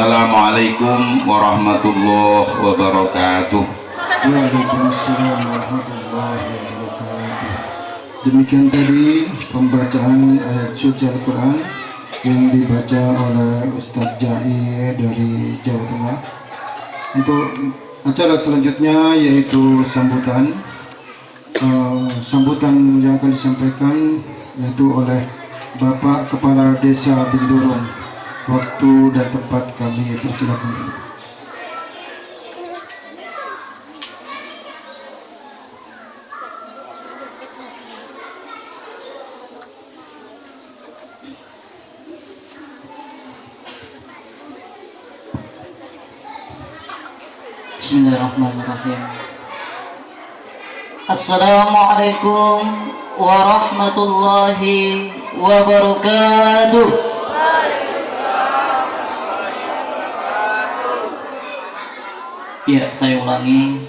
Assalamualaikum warahmatullahi wabarakatuh. Waalaikumsalam warahmatullahi wabarakatuh. Demikian tadi pembacaan ayat suci Al-Quran yang dibaca oleh Ustadz Jai dari Jawa Tengah. Untuk acara selanjutnya yaitu sambutan yang akan disampaikan yaitu oleh Bapak Kepala Desa Binturong. Waktu dan tempat kami persilakan. Bismillahirrahmanirrahim. Assalamualaikum warahmatullahi wabarakatuh. Ya, saya ulangi.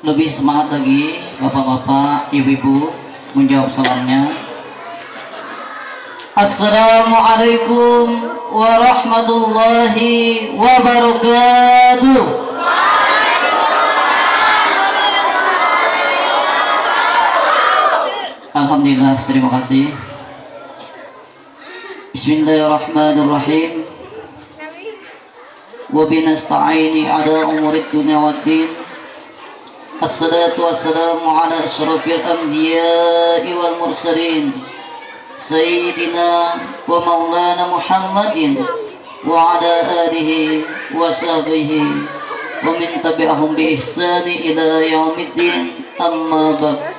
Lebih semangat lagi bapak-bapak, ibu-ibu menjawab salamnya. Assalamualaikum warahmatullahi wabarakatuh. Alhamdulillah, terima kasih. Bismillahirrahmanirrahim. Wa binasta'ini ala umurid dunya waddin. Assalatu wassalamu ala asyrafil anbiya'i wal mursalin Sayyidina wa maulana Muhammadin wa ala alihi wa sahbihi wa min tabi'ahum bi ihsani ila yaumiddin, amma ba'd.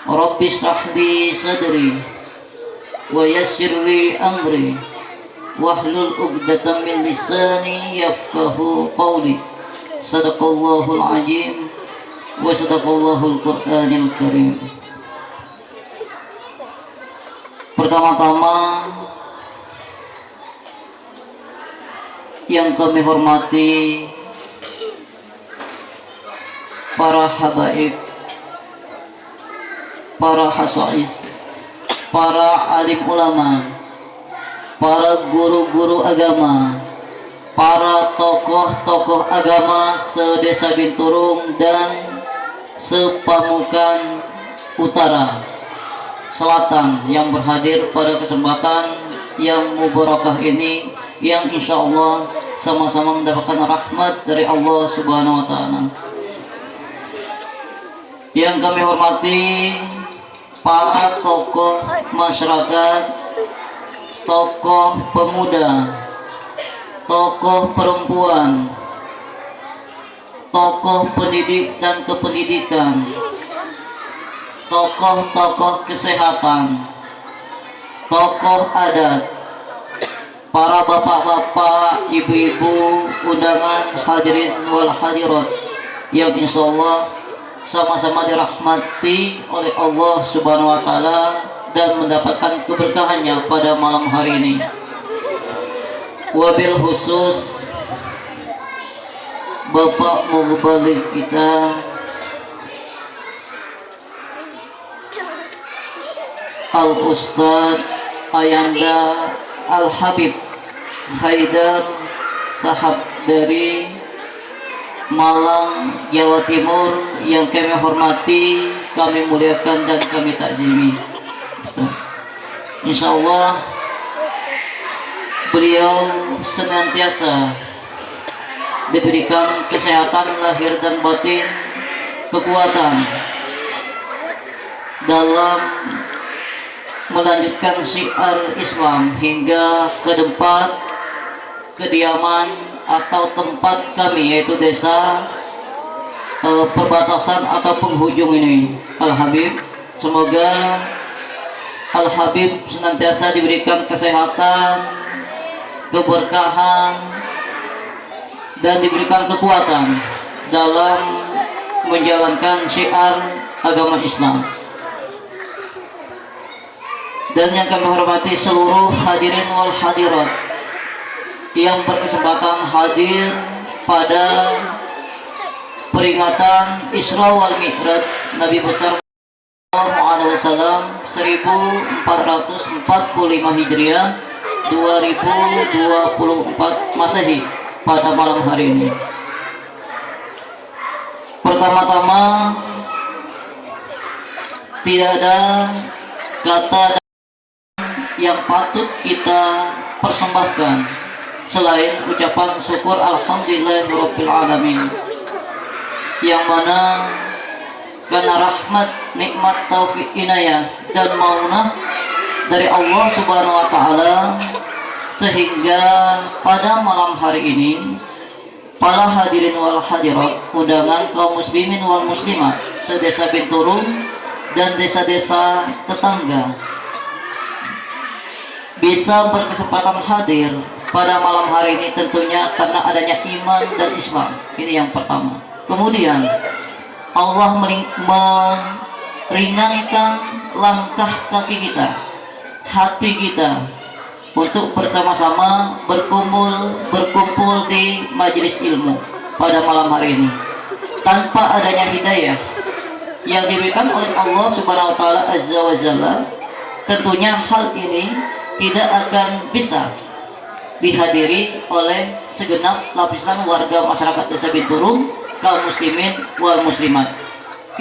Rabbi shrah li sadri wa yassir li amri wahlul 'uqdatam min lisani yafqahu qawli. Sadaqallahul azim wa sadaqallahul qur'anil karim. Pertama-tama yang kami hormati para habaib, para hasais, para alim ulama, para guru-guru agama, para tokoh-tokoh agama se-Desa Binturong dan sepamukan utara selatan yang berhadir pada kesempatan yang mubarakah ini, yang insya Allah sama-sama mendapatkan rahmat dari Allah Subhanahu wa Ta'ala. Yang kami hormati para tokoh masyarakat, tokoh pemuda, tokoh perempuan, tokoh pendidik dan kependidikan, tokoh-tokoh kesehatan, tokoh adat, para bapak-bapak, ibu-ibu, undangan hadirin wal hadirat yang insya Allah sama-sama dirahmati oleh Allah Subhanahu wa Ta'ala dan mendapatkan keberkahannya pada malam hari ini. Wabil khusus Bapak Mubalik kita Al-Ustaz Ayanda Al-Habib Haidar, sahab dari Malang, Jawa Timur, yang kami hormati, kami muliakan dan kami takzimi. Insya Allah beliau senantiasa diberikan kesehatan lahir dan batin, kekuatan dalam melanjutkan syiar Islam hingga ke tempat kediaman atau tempat kami, yaitu desa perbatasan atau penghujung ini, Al-Habib. Semoga Al-Habib senantiasa diberikan kesehatan, keberkahan, dan diberikan kekuatan dalam menjalankan syiar agama Islam. Dan yang kami hormati seluruh hadirin wal hadirat yang berkesempatan hadir pada peringatan Isra wal Mi'raj Nabi besar Sallallahu Alaihi Wasallam 1445 Hijriah 2024 Masehi pada malam hari ini. Pertama-tama, tidak ada kata yang patut kita persembahkan selain ucapan syukur alhamdulillahirabbil alamin, yang mana karena rahmat, nikmat, taufik, inayah dan maunah dari Allah Subhanahu wa taala, sehingga pada malam hari ini para hadirin wal hadirat, undangan kaum muslimin wal muslimat sedesa Binturung dan desa-desa tetangga bisa berkesempatan hadir pada malam hari ini, tentunya karena adanya iman dan Islam. Ini yang pertama. Kemudian Allah meringankan langkah kaki kita, hati kita, untuk bersama-sama berkumpul di majelis ilmu pada malam hari ini. Tanpa adanya hidayah yang diberikan oleh Allah Subhanahu wa taala Azza wa Jalla, tentunya hal ini tidak akan bisa dihadiri oleh segenap lapisan warga masyarakat Desa Binturung, kaum muslimin wal muslimat.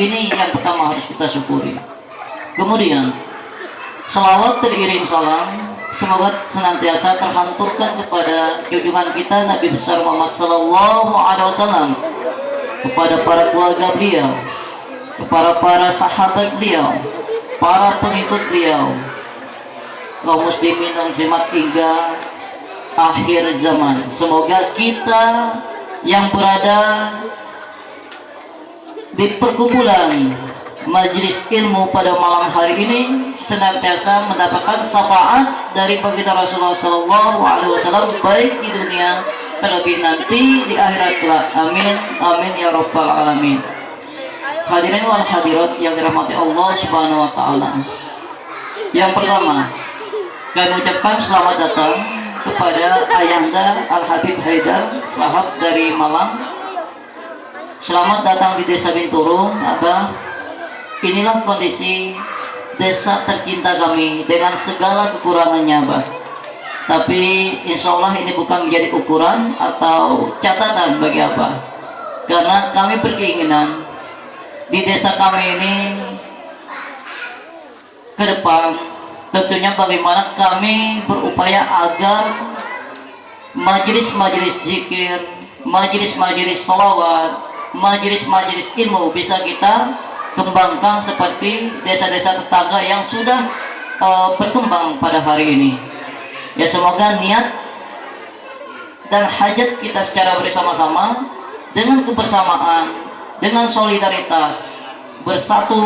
Ini yang pertama harus kita syukuri. Kemudian salawat teriring salam semoga senantiasa terhanturkan kepada junjungan kita Nabi besar Muhammad sallallahu alaihi wasallam, kepada para keluarga beliau, kepada para sahabat beliau, para pengikut beliau, kaum muslimin dan muslimat hingga akhir zaman. Semoga kita yang berada di perkumpulan majelis ilmu pada malam hari ini senantiasa mendapatkan syafaat dari baginda Rasulullah sallallahu alaihi wasallam, baik di dunia terlebih nanti di akhirat kelak. Amin amin ya rabbal alamin. Hadirin wal hadirat yang dirahmati Allah Subhanahu wa taala. Yang pertama, kami ucapkan selamat datang kepada Ayahanda Al Habib Haidar, sahabat dari Malang. Selamat datang di Desa Binturung, Abah. Inilah kondisi desa tercinta kami dengan segala kekurangannya, Abah. Tapi insya Allah ini bukan menjadi ukuran atau catatan bagi Abah, karena kami berkeinginan di desa kami ini ke depan tentunya bagaimana kami berupaya agar majelis-majelis zikir, majelis-majelis sholawat, majelis-majelis ilmu bisa kita kembangkan seperti desa-desa tetangga yang sudah berkembang pada hari ini. Ya, semoga niat dan hajat kita secara bersama-sama, dengan kebersamaan, dengan solidaritas, bersatu,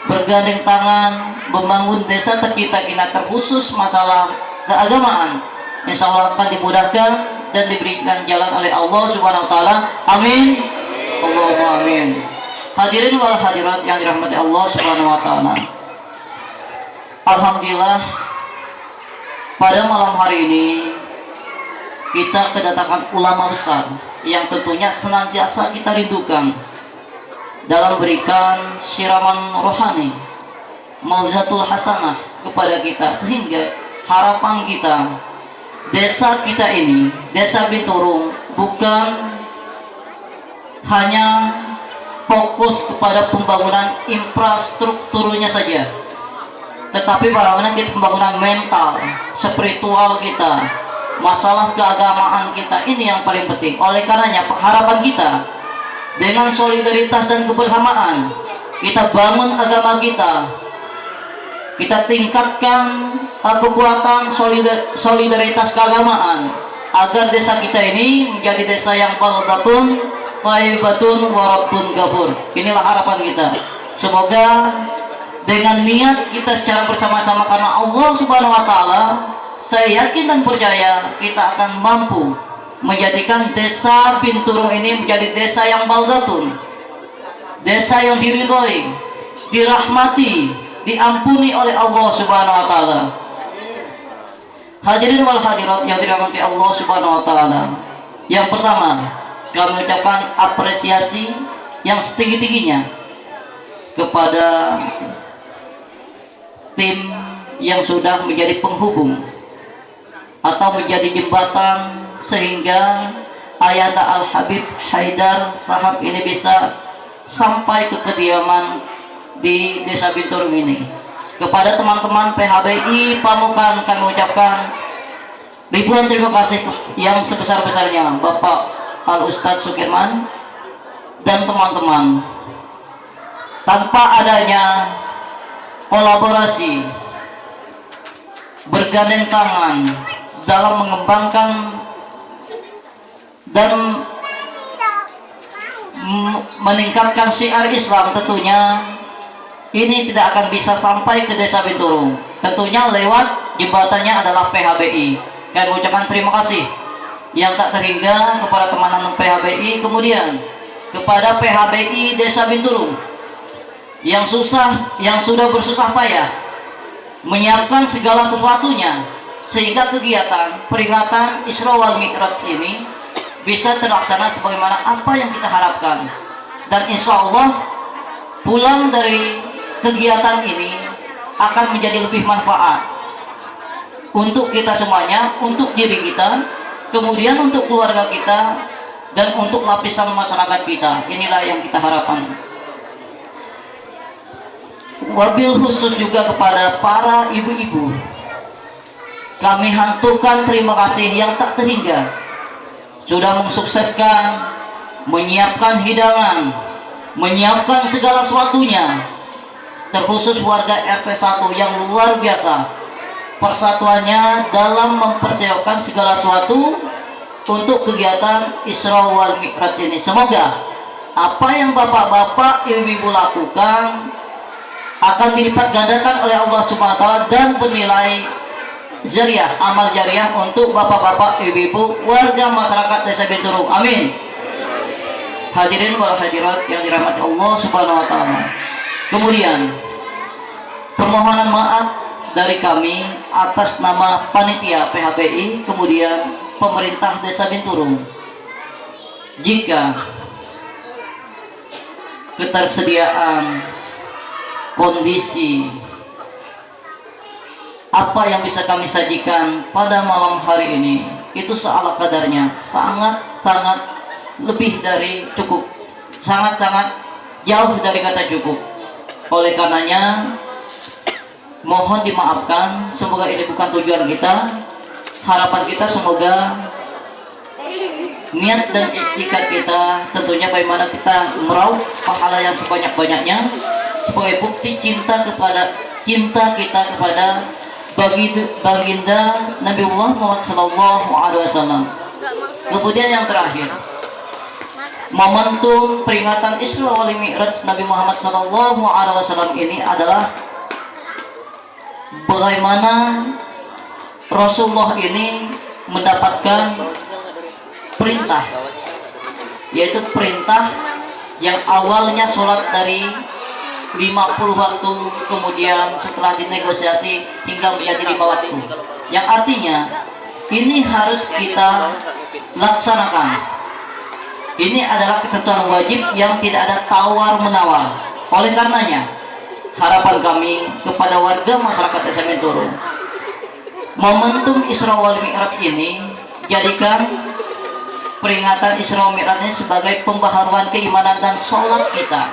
bergandeng tangan, membangun desa tercinta kita, terkhusus masalah keagamaan, insya Allah akan dimudahkan dan diberikan jalan oleh Allah Subhanahu wa taala. Amin. Allahumma amin. Hadirin wal hadirat yang dirahmati Allah Subhanahu wa taala. Alhamdulillah, pada malam hari ini kita kedatangan ulama besar yang tentunya senantiasa kita rindukan dalam berikan siraman rohani, mau'izatul hasanah kepada kita, sehingga harapan kita desa kita ini, Desa Binturung, bukan hanya fokus kepada pembangunan infrastrukturnya saja, tetapi bagaimana kita pembangunan mental, spiritual kita, masalah keagamaan kita, ini yang paling penting. Oleh karenanya harapan kita dengan solidaritas dan kebersamaan, kita bangun agama kita, kita tingkatkan kekuatan solidaritas keagamaan, agar desa kita ini menjadi desa yang baldatun thayyibatun wa rabbun ghafur. Inilah harapan kita. Semoga dengan niat kita secara bersama-sama karena Allah Subhanahu wa taala, saya yakin dan percaya kita akan mampu menjadikan Desa Binturung ini menjadi desa yang baldatun, desa yang diridhoi, dirahmati, diampuni oleh Allah Subhanahu wa taala. Hadirin wal hadirat yang dirahmati Allah Subhanahu wa taala. Yang pertama, kami ucapkan apresiasi yang setinggi-tingginya kepada tim yang sudah menjadi penghubung atau menjadi jembatan sehingga Ayanda Al-Habib Haidar Sahab ini bisa sampai ke kediaman di Desa Binturung ini. Kepada teman-teman PHBI Pamukan kami ucapkan ribuan terima kasih yang sebesar-besarnya Bapak Al-Ustadz Sukirman dan teman-teman. Tanpa adanya kolaborasi, bergandeng tangan dalam mengembangkan dan meningkatkan syiar Islam, tentunya ini tidak akan bisa sampai ke Desa Binturung. Tentunya lewat jembatannya adalah PHBI. Kami mengucapkan terima kasih yang tak terhingga kepada teman-teman PHBI, kemudian kepada PHBI Desa Binturung yang sudah bersusah payah menyiapkan segala sesuatunya sehingga kegiatan peringatan Isra wal Mi'raj ini bisa terlaksana sebagaimana apa yang kita harapkan. Dan insya Allah pulang dari kegiatan ini akan menjadi lebih manfaat untuk kita semuanya, untuk diri kita, kemudian untuk keluarga kita, dan untuk lapisan masyarakat kita. Inilah yang kita harapkan. Wabil khusus juga kepada para ibu-ibu, kami hanturkan terima kasih yang tak terhingga sudah mensukseskan, menyiapkan hidangan, menyiapkan segala sesuatunya, terkhusus warga RT 1 yang luar biasa persatuannya dalam mempersiapkan segala sesuatu untuk kegiatan Isra wal Mi'raj ini. Semoga apa yang bapak-bapak, ibu-ibu lakukan akan dilipat gandakan oleh Allah Subhanahu wa taala dan bernilai jariah, amal jariah untuk bapak-bapak, ibu-ibu, warga masyarakat Desa Binturung. Amin. Hadirin wal hadirat yang dirahmati Allah Subhanahu wa taala. Kemudian permohonan maaf dari kami atas nama panitia PHBI, kemudian pemerintah Desa Binturung, jika ketersediaan kondisi apa yang bisa kami sajikan pada malam hari ini itu seala kadarnya, sangat-sangat lebih dari cukup, sangat-sangat jauh dari kata cukup. Oleh karenanya mohon dimaafkan, semoga ini bukan tujuan kita. Harapan kita semoga niat dan ikat kita tentunya bagaimana kita meraup pahala yang sebanyak-banyaknya sebagai bukti cinta kita kepada baginda Nabi Muhammad SAW. Kemudian yang terakhir, momentum peringatan Isra wal Mi'raj Nabi Muhammad SAW ini adalah bagaimana Rasulullah ini mendapatkan perintah, yaitu perintah yang awalnya sholat dari 50 waktu, kemudian setelah dinegosiasi hingga menjadi 5 waktu, yang artinya ini harus kita laksanakan. Ini adalah ketentuan wajib yang tidak ada tawar-menawar. Oleh karenanya harapan kami kepada warga masyarakat Desa Binturung, momentum Isra wal Mi'raj ini jadikan peringatan Isra wal Mi'raj ini sebagai pembaharuan keimanan dan sholat kita,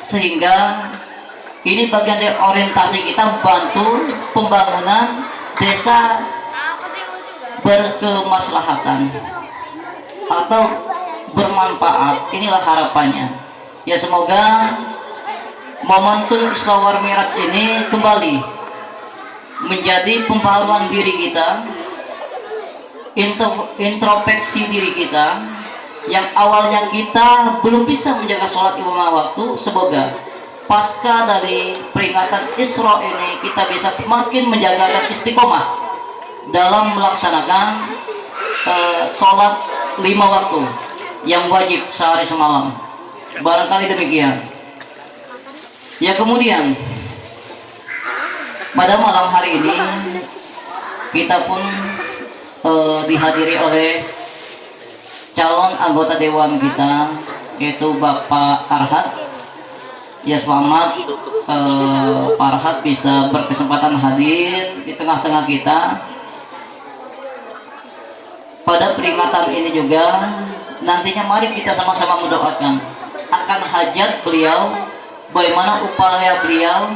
sehingga ini bagian dari orientasi kita membantu pembangunan desa berkemaslahatan atau bermanfaat. Inilah harapannya ya, semoga momentum Isra wal Mi'raj ini kembali menjadi pembaharuan diri kita, introspeksi diri kita yang awalnya kita belum bisa menjaga sholat 5 waktu. Semoga pasca dari peringatan Isra ini kita bisa semakin menjaga dan istiqomah dalam melaksanakan sholat 5 waktu yang wajib sehari semalam. Barangkali demikian ya. Kemudian pada malam hari ini kita pun dihadiri oleh calon anggota dewan kita, yaitu Bapak Arhat. Ya, selamat Pak Arhat bisa berkesempatan hadir di tengah-tengah kita. pada peringatan ini juga nantinya mari kita sama-sama mendoakan akan hajat beliau, bagaimana upaya beliau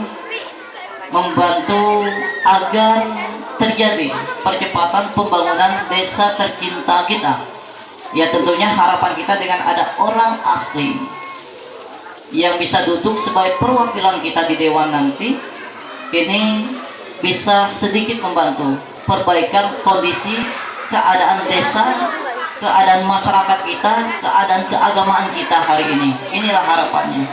membantu agar terjadi percepatan pembangunan desa tercinta kita. Ya tentunya harapan kita dengan ada orang asli yang bisa duduk sebagai perwakilan kita di dewan nanti, ini bisa sedikit membantu perbaikan kondisi keadaan desa, keadaan masyarakat kita, keadaan keagamaan kita hari ini. Inilah harapannya.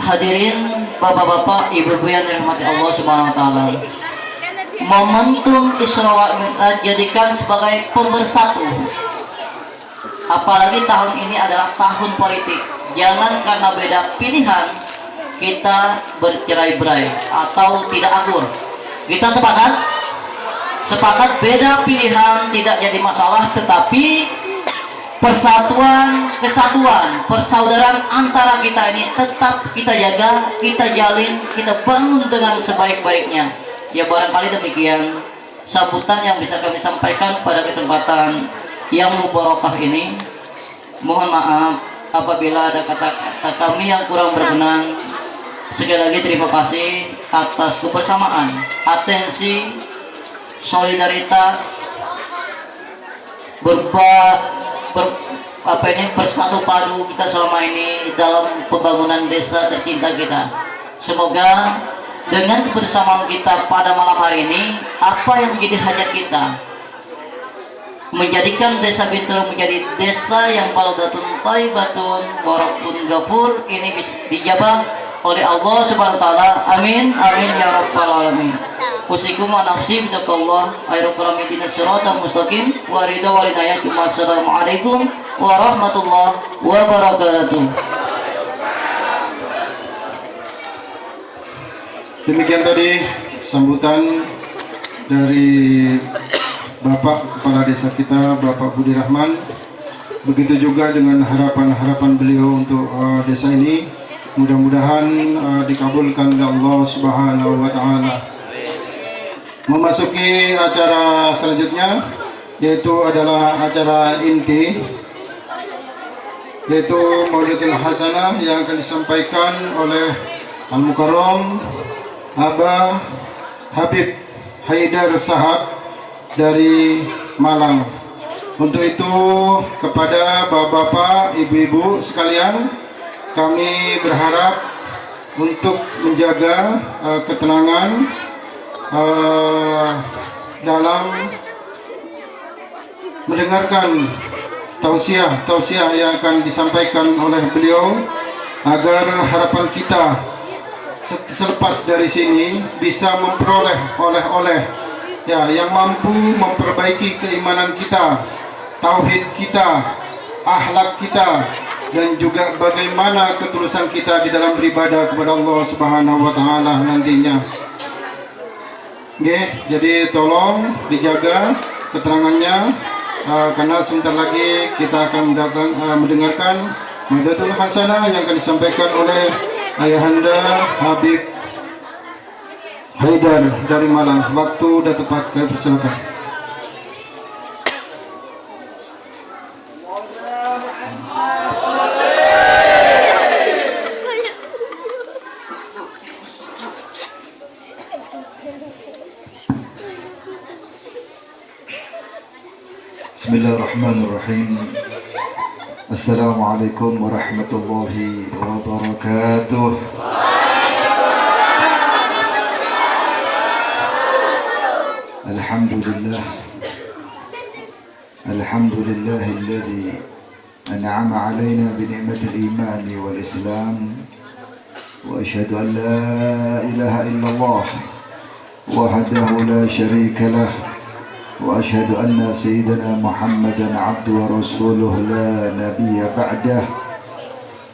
Hadirin bapak-bapak, ibu-ibu yang dirahmati Allah Subhanahu wa taala. Momentum Isra wa Mi'raj jadikan sebagai pemersatu. Apalagi tahun ini adalah tahun politik. Jangan karena beda pilihan kita bercerai-berai atau tidak akur. Kita sepakat? Sepakat beda pilihan tidak jadi masalah, tetapi persatuan, kesatuan, persaudaraan antara kita ini tetap kita jaga, kita jalin, kita bangun dengan sebaik-baiknya. Ya barangkali demikian sambutan yang bisa kami sampaikan pada kesempatan yang mubarakah ini. Mohon maaf apabila ada kata-kata kami yang kurang berkenan. Sekali lagi terima kasih atas kebersamaan, atensi, solidaritas, bersatu padu kita selama ini dalam pembangunan desa tercinta kita. Semoga dengan kebersamaan kita pada malam hari ini, apa yang menjadi hajat kita menjadikan desa Binturong menjadi desa yang baldatun thayyibatun wa rabbun ghafur, ini bisa dijabah oleh Allah Subhanahu wa taala. Amin amin ya rabbal alamin. Usikum wa nafsi bitaqallah ayrul kalamidina siratal mustaqim wa ridha wa ridayah. Wassalamualaikum warahmatullahi wabarakatuh. Demikian tadi sambutan dari Bapak Kepala Desa kita, Bapak Budi Rahman. Begitu juga dengan harapan-harapan beliau untuk desa ini. Mudah-mudahan dikabulkan oleh Allah Subhanahu wa taala. Memasuki acara selanjutnya, yaitu adalah acara inti, yaitu Maulidul Hasanah yang akan disampaikan oleh Al-Mukarram Abah Habib Haidar Sahab dari Malang. Untuk itu kepada bapak-bapak, ibu-ibu sekalian, kami berharap untuk menjaga ketenangan dalam mendengarkan tausiah yang akan disampaikan oleh beliau, agar harapan kita selepas dari sini bisa memperoleh oleh-oleh ya yang mampu memperbaiki keimanan kita, tauhid kita, akhlak kita, dan juga bagaimana ketulusan kita di dalam beribadah kepada Allah Subhanahu wa taala nantinya. Jadi tolong dijaga keterangannya, karena sebentar lagi kita akan mendengarkan Maulidatul Hasanah yang akan disampaikan oleh Ayahanda Habib Haidar dari Malang. Waktu dan tempat kami persilakan. Bismillahirrahmanirrahim. Assalamualaikum warahmatullahi wabarakatuh. Alhamdulillah. Alhamdulillah alladhi an'ama alaina bi ni'matil iman wal islam. Wa asyhadu an la ilaha illallah wahdahu la syarika lah. وأشهد أن سيدنا محمدا عبده ورسوله لا نبي بعده.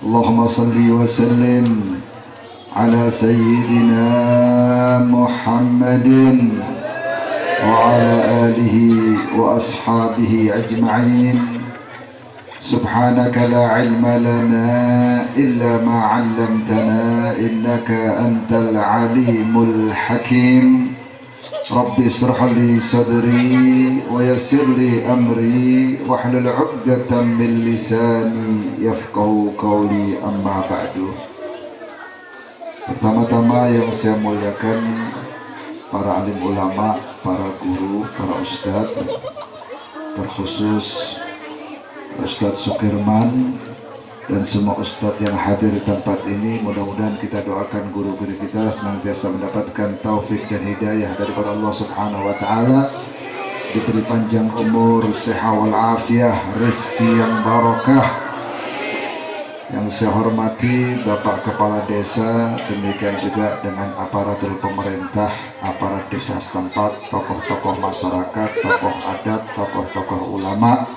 اللهم صل وسلم على سيدنا محمد وعلى آله وأصحابه أجمعين. سبحانك لا علم لنا إلا ما علمتنا إنك أنت العليم الحكيم. Rabbi israh li sadri wa yassir li amri wahlul 'uqdatam min lisani yafqahu qawli, amma ba'du. Pertama-tama yang saya muliakan para alim ulama, para guru, para ustadz, terkhusus Ustadz Sukirman dan semua ustadz yang hadir di tempat ini. Mudah-mudahan kita doakan guru-guru kita senantiasa mendapatkan taufik dan hidayah daripada Allah Subhanahu wa Ta'ala, diberi panjang umur, sehat wal afiah, rezeki yang barakah. Yang saya hormati Bapak Kepala Desa, demikian juga dengan aparatur pemerintah, aparat desa setempat, tokoh-tokoh masyarakat, tokoh adat, tokoh-tokoh ulama,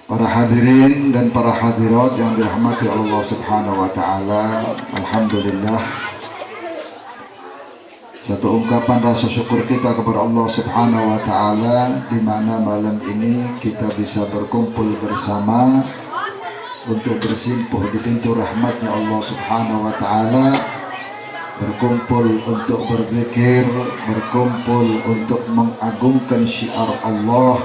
para hadirin dan para hadirat yang dirahmati Allah Subhanahu wa Ta'ala. Alhamdulillah, satu ungkapan rasa syukur kita kepada Allah Subhanahu wa Ta'ala, di mana malam ini kita bisa berkumpul bersama untuk bersimpuh di pintu rahmatnya Allah Subhanahu wa Ta'ala, berkumpul untuk berzikir, berkumpul untuk mengagungkan syiar Allah,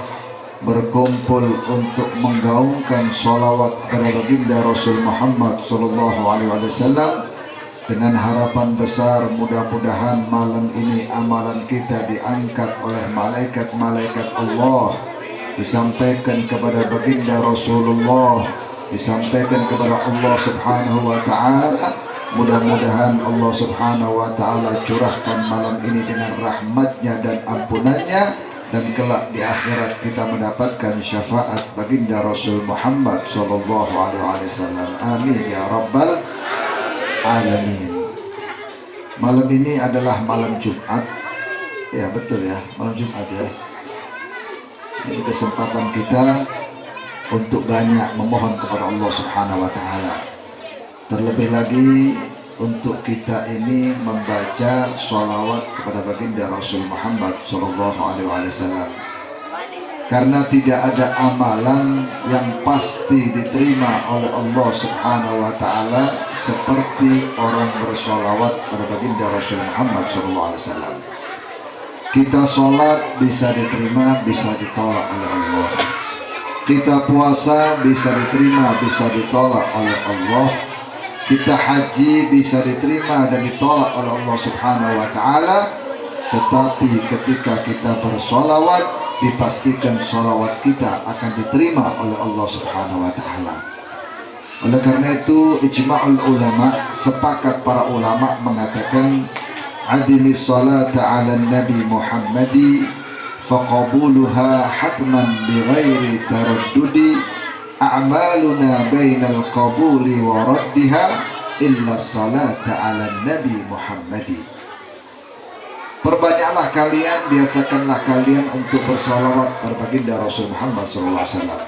berkumpul untuk menggaungkan salawat kepada baginda Rasul Muhammad sallallahu alaihi wasallam, dengan harapan besar mudah-mudahan malam ini amalan kita diangkat oleh malaikat-malaikat Allah, disampaikan kepada baginda Rasulullah, disampaikan kepada Allah Subhanahu wa Ta'ala. Mudah-mudahan Allah Subhanahu wa Ta'ala curahkan malam ini dengan rahmatnya dan ampunannya, dan kelak di akhirat kita mendapatkan syafaat baginda Rasul Muhammad sallallahu alaihi wasallam. Amin ya rabbal alamin. Malam ini adalah malam Jumat. Ya betul ya, malam Jumat ya. Ini kesempatan kita untuk banyak memohon kepada Allah Subhanahu wa Ta'ala. Terlebih lagi untuk kita ini membaca sholawat kepada baginda Rasul Muhammad sallallahu alaihi wasallam. Karena tidak ada amalan yang pasti diterima oleh Allah Subhanahu wa Ta'ala seperti orang bersholawat kepada baginda Rasul Muhammad sallallahu alaihi wasallam. Kita sholat bisa diterima, bisa ditolak oleh Allah. Kita puasa bisa diterima, bisa ditolak oleh Allah. Kita haji bisa diterima dan ditolak oleh Allah Subhanahu wa Ta'ala. Tetapi ketika kita bersolawat, dipastikan solawat kita akan diterima oleh Allah Subhanahu wa Ta'ala. Oleh karena itu ijma'ul ulama, sepakat para ulama mengatakan adili salata ala nabi Muhammadi faqabuluha hatman bighairi taraddudi, a'maluna bainal qabuli wa raddiha illa salata ala nabi Muhammadi. Perbanyaklah kalian, biasakanlah kalian untuk bersalawat pada baginda Rasul Muhammad SAW,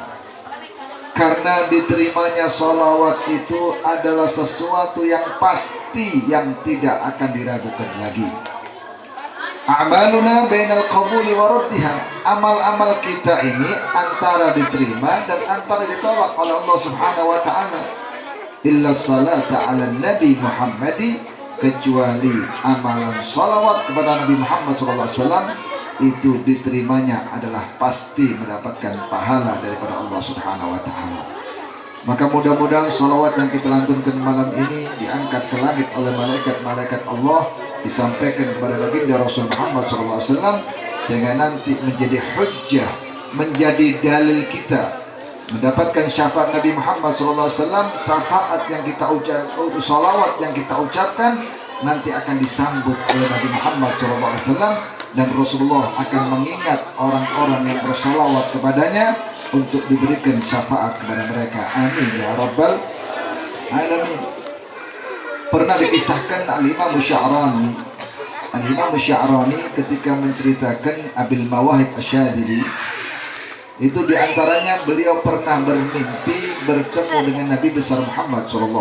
karena diterimanya salawat itu adalah sesuatu yang pasti, yang tidak akan diragukan lagi. A'maluna bainal qabuli wa raddiha, amal-amal kita ini antara diterima dan antara ditolak oleh Allah Subhanahu wa Ta'ala. Illa salata ala nabi Muhammadi, kecuali amalan salawat kepada Nabi Muhammad SAW itu diterimanya adalah pasti mendapatkan pahala daripada Allah Subhanahu wa Ta'ala. Maka mudah-mudahan salawat yang kita lantunkan malam ini diangkat ke langit oleh malaikat-malaikat Allah, disampaikan kepada baginda Rasul Muhammad SAW, sehingga nanti menjadi hujjah, menjadi dalil kita mendapatkan syafaat Nabi Muhammad SAW. Syafaat yang kita ucapkan, salawat yang kita ucapkan nanti akan disambut oleh Nabi Muhammad SAW, dan Rasulullah akan mengingat orang-orang yang bersalawat kepadanya untuk diberikan syafaat kepada mereka. Amin ya rabbal alamin. Pernah dikisahkan Al-Imam Sya'rani, Al-Imam Sya'rani ketika menceritakan Abil Mawahib Asyadili, itu diantaranya beliau pernah bermimpi bertemu dengan Nabi besar Muhammad SAW.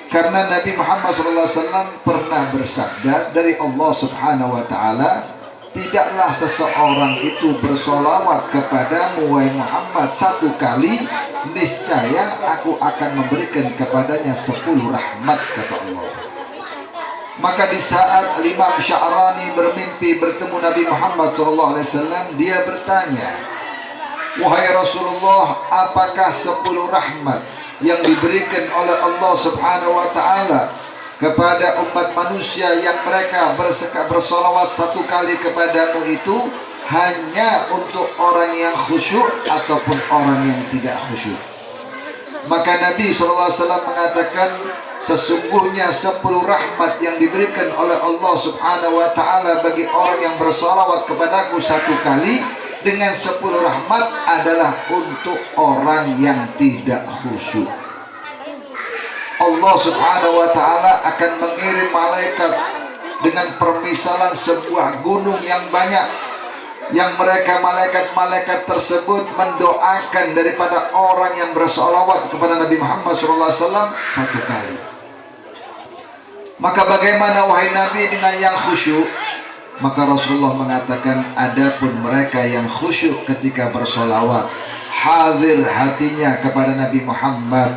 Karena Nabi Muhammad SAW pernah bersabda dari Allah Subhanahu wa Ta'ala, tidaklah seseorang itu bersolawat kepadamu wahai Muhammad satu kali, niscaya aku akan memberikan kepadanya 10 rahmat, kata Allah. Maka di saat Imam Sya'rani bermimpi bertemu Nabi Muhammad SAW, dia bertanya, wahai Rasulullah, apakah 10 rahmat yang diberikan oleh Allah Subhanahu wa Ta'ala kepada umat manusia yang mereka bersolawat 1 kali kepadamu itu hanya untuk orang yang khusyuk ataupun orang yang tidak khusyuk? Maka Nabi SAW mengatakan, sesungguhnya 10 rahmat yang diberikan oleh Allah Subhanahu wa Ta'ala bagi orang yang bersolawat kepadaku 1 kali dengan 10 rahmat adalah untuk orang yang tidak khusyuk. Allah Subhanahu wa Ta'ala akan mengirim malaikat dengan permisalan sebuah gunung yang banyak, yang malaikat-malaikat tersebut mendoakan daripada orang yang bersolawat kepada Nabi Muhammad SAW 1 kali. Maka bagaimana wahai Nabi dengan yang khusyuk? Maka Rasulullah mengatakan, adapun mereka yang khusyuk ketika bersolawat, hadir hatinya kepada Nabi Muhammad,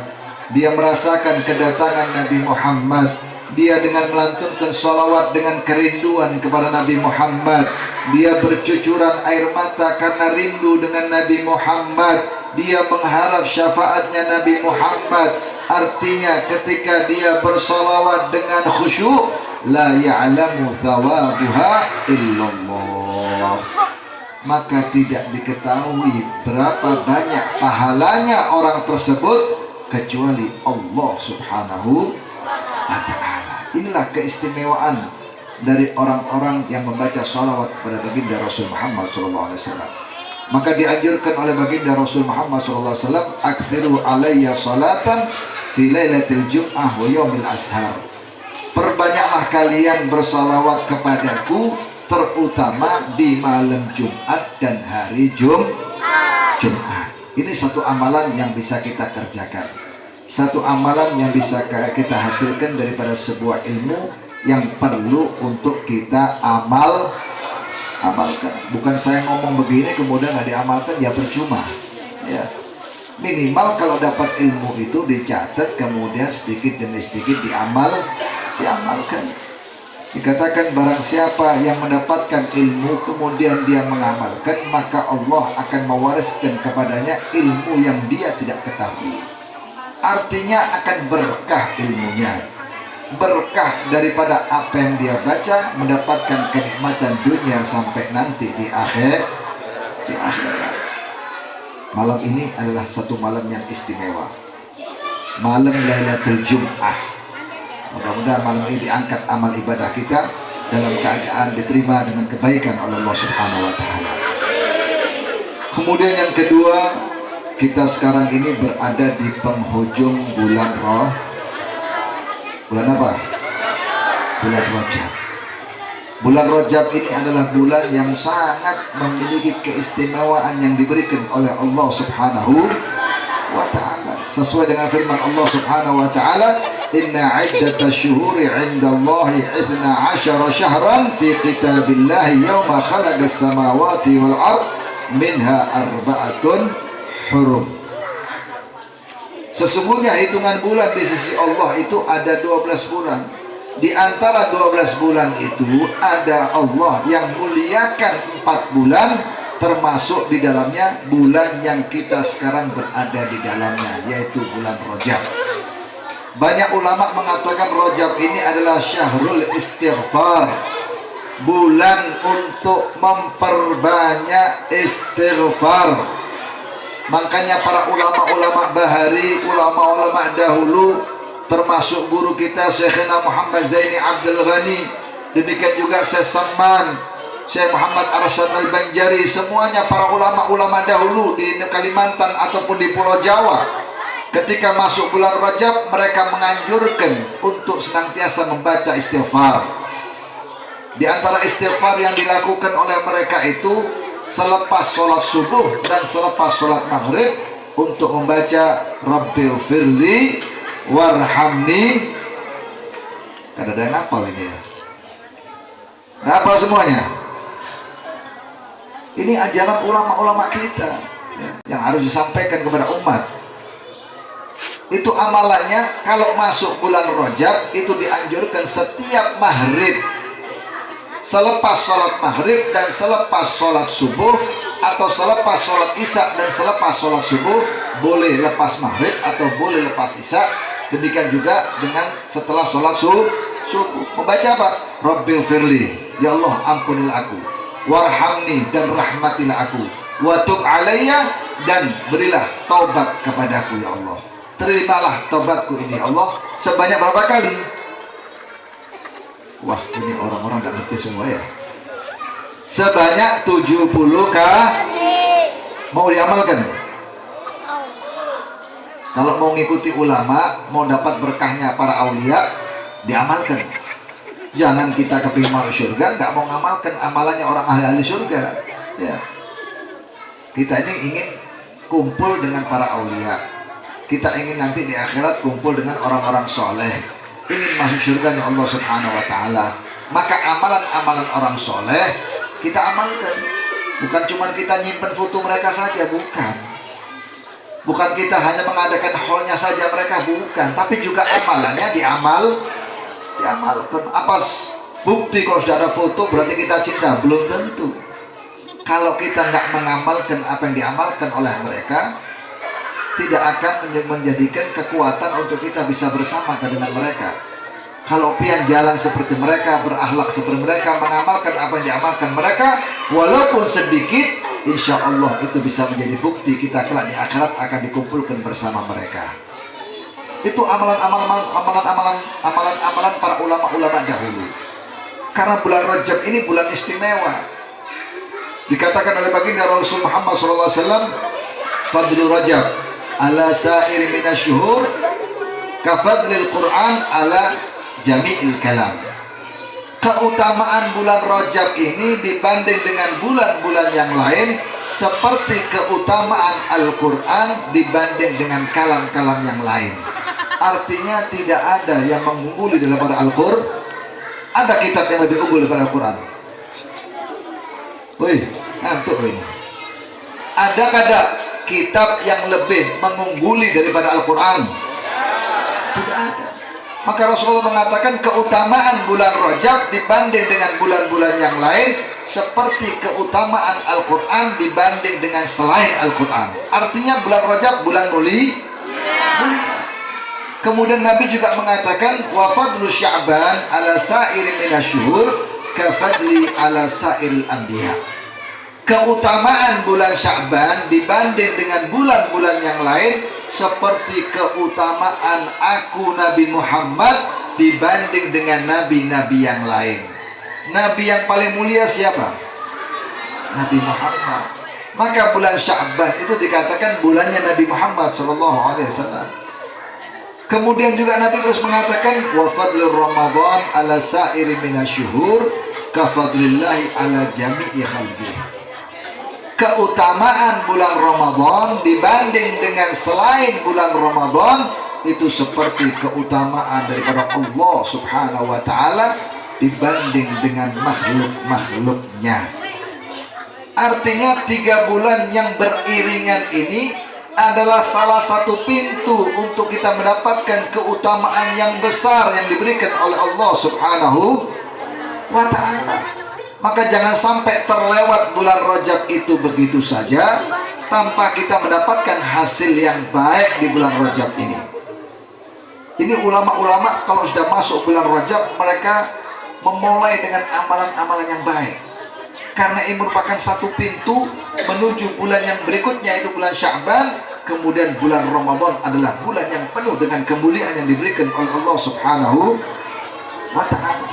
dia merasakan kedatangan Nabi Muhammad, dia dengan melantunkan solawat dengan kerinduan kepada Nabi Muhammad, dia bercucuran air mata karena rindu dengan Nabi Muhammad, dia mengharap syafaatnya Nabi Muhammad. Artinya ketika dia bersolawat dengan khusyuk, la ya'lamu thawabuha illallah, maka tidak diketahui berapa banyak pahalanya orang tersebut kecuali Allah Subhanahu wa Ta'ala. Inilah keistimewaan dari orang-orang yang membaca salawat kepada baginda Rasul Muhammad SAW. Maka dianjurkan oleh baginda Rasul Muhammad SAW, aktsiru alayya salatan fi lailatul jum'ah wa yaumil ashar. Perbanyaklah kalian bersalawat kepadaku, terutama di malam Jumat dan hari Jumat. Ini satu amalan yang bisa kita kerjakan, satu amalan yang bisa kita hasilkan daripada sebuah ilmu yang perlu untuk kita amalkan. Bukan saya ngomong begini kemudian nggak diamalkan, ya percuma. Ya, minimal kalau dapat ilmu itu dicatat, kemudian sedikit demi sedikit diamalkan. Dikatakan barang siapa yang mendapatkan ilmu kemudian dia mengamalkan, maka Allah akan mewariskan kepadanya ilmu yang dia tidak ketahui. Artinya akan berkah ilmunya, berkah daripada apa yang dia baca, mendapatkan kenikmatan dunia sampai nanti di akhirat. Malam ini adalah satu malam yang istimewa, malam Lailatul Jum'ah. Mudah-mudahan malam ini diangkat amal ibadah kita dalam keadaan diterima dengan kebaikan oleh Allah Subhanahu wa Ta'ala. Kemudian yang kedua, kita sekarang ini berada di penghujung bulan bulan apa? Bulan Rajab. Bulan Rajab ini adalah bulan yang sangat memiliki keistimewaan yang diberikan oleh Allah Subhanahu wa Ta'ala. Sesuai dengan firman Allah Subhanahu wa Ta'ala, inna iddatash syuhuri 'indallahi 12 syahran fi kitabillahi yawma khalaqas samawati wal ard minha arba'atun hurum. Sesungguhnya hitungan bulan di sisi Allah itu ada 12 bulan. Di antara 12 bulan itu ada Allah yang muliakan 4 bulan, termasuk di dalamnya bulan yang kita sekarang berada di dalamnya, yaitu bulan Rajab. Banyak ulama mengatakan Rajab ini adalah syahrul istighfar, bulan untuk memperbanyak istighfar. Makanya para ulama-ulama bahari, ulama-ulama dahulu, termasuk guru kita Syekhina Muhammad Zaini Abdul Ghani, demikian juga Syekh Saman, Syekh Muhammad Arsyad Al-Banjari, semuanya para ulama-ulama dahulu di Kalimantan ataupun di Pulau Jawa, ketika masuk bulan Rajab mereka menganjurkan untuk senantiasa membaca istighfar. Di antara istighfar yang dilakukan oleh mereka itu selepas sholat subuh dan selepas sholat maghrib untuk membaca Rabbighfirli warhamni. Kan ada yang ngapal ini ya? Ngapal semuanya? Ini ajaran ulama-ulama kita ya, yang harus disampaikan kepada umat. Itu amalannya kalau masuk bulan Rajab itu dianjurkan setiap maghrib, selepas sholat maghrib dan selepas sholat subuh, atau selepas sholat isya dan selepas sholat subuh, boleh lepas maghrib atau boleh lepas isya. Demikian juga dengan setelah sholat subuh, membaca apa? Rabbil firli, ya Allah ampunilah aku, warhamni dan rahmatilah aku, wa tub alayya dan berilah taubat kepadaku ya Allah. Terimalah taubatku ini Allah. Sebanyak berapa kali? Wah, ini orang-orang gak ngerti semua ya. Sebanyak 70 kali. Mau diamalkan? Kalau mau ngikuti ulama, mau dapat berkahnya para aulia, diamalkan. Jangan kita kepingin masuk surga, gak mau ngamalkan amalannya orang ahli-ahli surga ya. Kita ini ingin kumpul dengan para aulia. Kita ingin nanti di akhirat kumpul dengan orang-orang soleh, ingin masuk surganya Allah Subhanahu wa ta'ala. Maka amalan-amalan orang soleh kita amalkan. Bukan cuma kita nyimpen foto mereka saja, bukan. Bukan kita hanya mengadakan haulnya saja mereka, bukan. Tapi juga amalannya diamalkan. Apa bukti kalau sudah ada foto berarti kita cinta? Belum tentu. Kalau kita nggak mengamalkan apa yang diamalkan oleh mereka, tidak akan menjadikan kekuatan untuk kita bisa bersama dengan mereka. Kalau pian jalan seperti mereka, berakhlak seperti mereka, mengamalkan apa yang diamalkan mereka, walaupun sedikit, insya Allah itu bisa menjadi bukti kita kelak di akhirat akan dikumpulkan bersama mereka. Itu amalan-amalan para ulama-ulama dahulu. Karena bulan Rajab ini bulan istimewa. Dikatakan oleh baginda Rasul Muhammad SAW, Fadlu Rajab ala sa'ir minasyuhur kafadlil Quran ala jami'il kalam. Keutamaan bulan Rajab ini dibanding dengan bulan-bulan yang lain seperti keutamaan Al-Quran dibanding dengan kalam-kalam yang lain. Artinya tidak ada yang mengungguli daripada Al-Quran. Ada kitab yang lebih unggul daripada Al-Quran? Wih, ngantuk ini. Ada kitab yang lebih mengungguli daripada Al-Quran? Tidak ada. Maka Rasulullah mengatakan keutamaan bulan Rajab dibanding dengan bulan-bulan yang lain seperti keutamaan Al-Quran dibanding dengan selain Al-Quran. Artinya bulan Rajab bulan mulia. Kemudian Nabi juga mengatakan wa fadlu Sya'ban ala sa'iri minasyuhur kafadli ala sa'iril anbiya. Keutamaan bulan Sya'ban dibanding dengan bulan-bulan yang lain seperti keutamaan aku Nabi Muhammad dibanding dengan nabi-nabi yang lain. Nabi yang paling mulia siapa? Nabi Muhammad. Maka bulan Sya'ban itu dikatakan bulannya Nabi Muhammad SAW. Kemudian juga Nabi terus mengatakan wa fadlur Ramadan ala sa'iri minasyuhur kafadlillahi ala jami'i khalqihi. Keutamaan bulan Ramadan dibanding dengan selain bulan Ramadan itu seperti keutamaan daripada Allah Subhanahu wa ta'ala dibanding dengan makhluk-makhluknya. Artinya 3 bulan yang beriringan ini adalah salah satu pintu untuk kita mendapatkan keutamaan yang besar yang diberikan oleh Allah Subhanahu wa ta'ala. Maka jangan sampai terlewat bulan Rajab itu begitu saja tanpa kita mendapatkan hasil yang baik di bulan Rajab ini. Ini ulama-ulama kalau sudah masuk bulan Rajab mereka memulai dengan amalan-amalan yang baik. Karena ini merupakan satu pintu menuju bulan yang berikutnya, itu bulan Sya'ban. Kemudian bulan Ramadan adalah bulan yang penuh dengan kemuliaan yang diberikan oleh Allah Subhanahu wa ta'ala.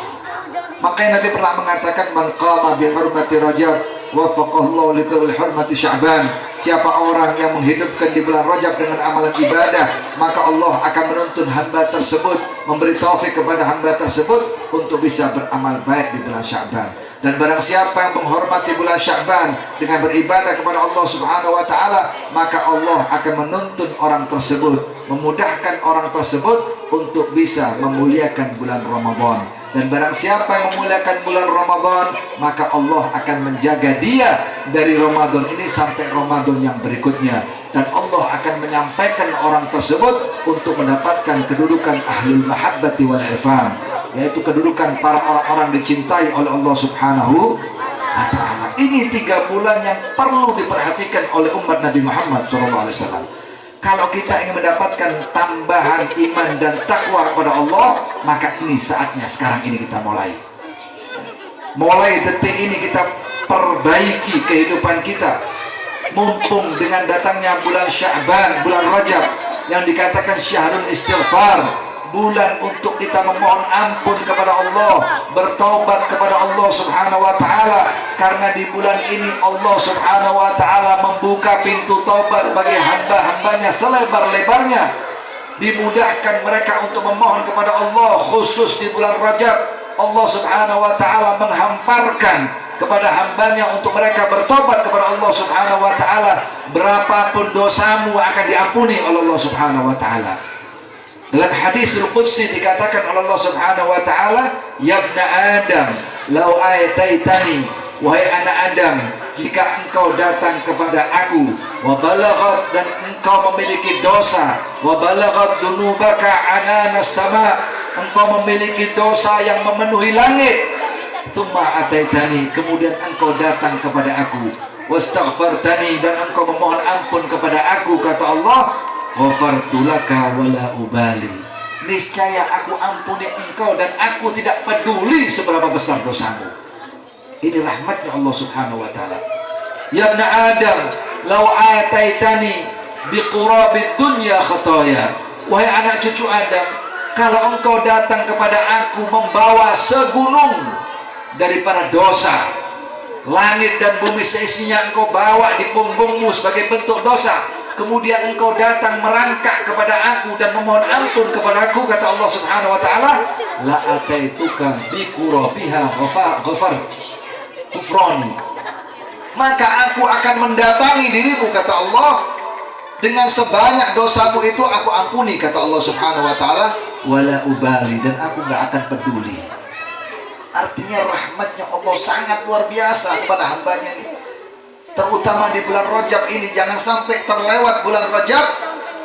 Makanya Nabi pernah mengatakan man qama bi hurmati Rajab wafaqallahu li hurmati Sya'ban. Siapa orang yang menghidupkan di bulan Rajab dengan amalan ibadah, maka Allah akan menuntun hamba tersebut, memberi taufik kepada hamba tersebut untuk bisa beramal baik di bulan Sya'ban. Dan barang siapa yang menghormati bulan Sya'ban dengan beribadah kepada Allah Subhanahu wa ta'ala, maka Allah akan menuntun orang tersebut, memudahkan orang tersebut untuk bisa memuliakan bulan Ramadan. Dan barang siapa yang memuliakan bulan Ramadan, maka Allah akan menjaga dia dari Ramadan ini sampai Ramadan yang berikutnya. dan Allah akan menyampaikan orang tersebut untuk mendapatkan kedudukan ahlul mahabbati wal irfan, yaitu kedudukan para orang-orang dicintai oleh Allah Subhanahu wa ta'ala. Ini 3 bulan yang perlu diperhatikan oleh umat Nabi Muhammad SAW. Kalau kita ingin mendapatkan tambahan iman dan takwa kepada Allah, maka ini saatnya sekarang ini kita mulai. Mulai detik ini kita perbaiki kehidupan kita. Mumpung dengan datangnya bulan Sya'ban, bulan Rajab yang dikatakan syahrul istighfar, bulan untuk kita memohon ampun kepada Allah, bertaubat kepada Allah Subhanahu wa ta'ala. Karena di bulan ini Allah Subhanahu wa ta'ala membuka pintu taubat bagi hamba-hambanya selebar-lebarnya, dimudahkan mereka untuk memohon kepada Allah. Khusus di bulan Rajab, Allah Subhanahu wa ta'ala menghamparkan kepada hambanya untuk mereka bertobat kepada Allah Subhanahu wa ta'ala. Berapapun dosamu akan diampuni oleh Allah Subhanahu wa ta'ala. Dalam hadis Qudsi dikatakan oleh Allah Subhanahu wa ta'ala, ya ibna Adam lau ayataitani, wahai anak Adam, jika engkau datang kepada aku, wa balaghat, dan engkau memiliki dosa, wa balaghat dunubaka ananas sama, engkau memiliki dosa yang memenuhi langit, thumma ataitani, kemudian engkau datang kepada aku, wastaghfartani, dan engkau memohon ampun kepada aku, kata Allah, ghafartu laka wala ubali, niscaya aku ampuni engkau dan aku tidak peduli seberapa besar dosamu. Ini rahmatnya Allah Subhanahu wa ta'ala. Ya ibna Adam lau ataitani biqurabid dunya khataya, wahai anak cucu Adam, kalau engkau datang kepada aku membawa segunung daripada dosa, langit dan bumi seisinya engkau bawa di punggungmu sebagai bentuk dosa, kemudian engkau datang merangkak kepada aku dan memohon ampun kepada aku, kata Allah Subhanahu wa ta'ala, la ataituka biqurabiha ghufrani, maka aku akan mendatangi dirimu, kata Allah, dengan sebanyak dosamu itu aku ampuni, kata Allah Subhanahu wa ta'ala, wala ubali, dan aku gak akan peduli. Artinya rahmatnya Allah sangat luar biasa kepada hambanya ini. Terutama di bulan Rajab ini, jangan sampai terlewat bulan Rajab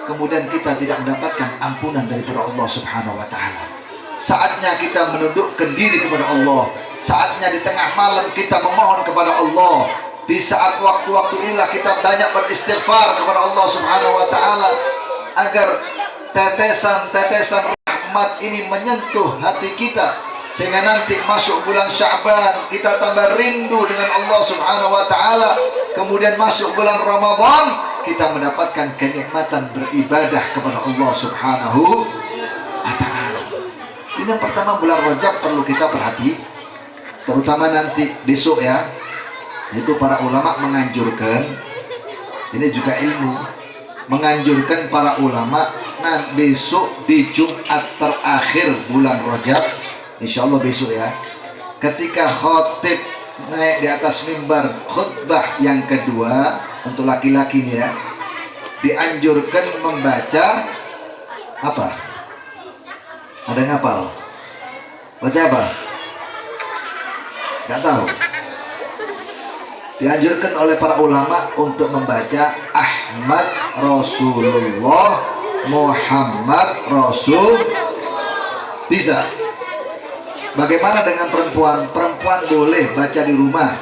kemudian kita tidak mendapatkan ampunan daripada Allah Subhanahu wa ta'ala. Saatnya kita menundukkan diri kepada Allah, saatnya di tengah malam kita memohon kepada Allah. Di saat waktu-waktu inilah kita banyak beristighfar kepada Allah Subhanahu wa ta'ala, agar tetesan-tetesan rahmat ini menyentuh hati kita, sehingga nanti masuk bulan Sya'ban kita tambah rindu dengan Allah Subhanahu wa ta'ala. Kemudian masuk bulan Ramadan kita mendapatkan kenikmatan beribadah kepada Allah Subhanahu wa ta'ala. Ini yang pertama, bulan Rajab perlu kita perhati, terutama nanti besok ya. Itu para ulama menganjurkan, ini juga ilmu, menganjurkan para ulama, nah besok di Jumat terakhir bulan Rajab, insya Allah besok ya, ketika khotib naik di atas mimbar khutbah yang kedua untuk laki-laki nih ya, dianjurkan membaca apa? Ada yang hafal? Baca apa? Gak tahu. Dianjurkan oleh para ulama untuk membaca Ahmad Rasulullah Muhammad Rasul. Bisa. Bagaimana dengan perempuan? Perempuan boleh baca di rumah.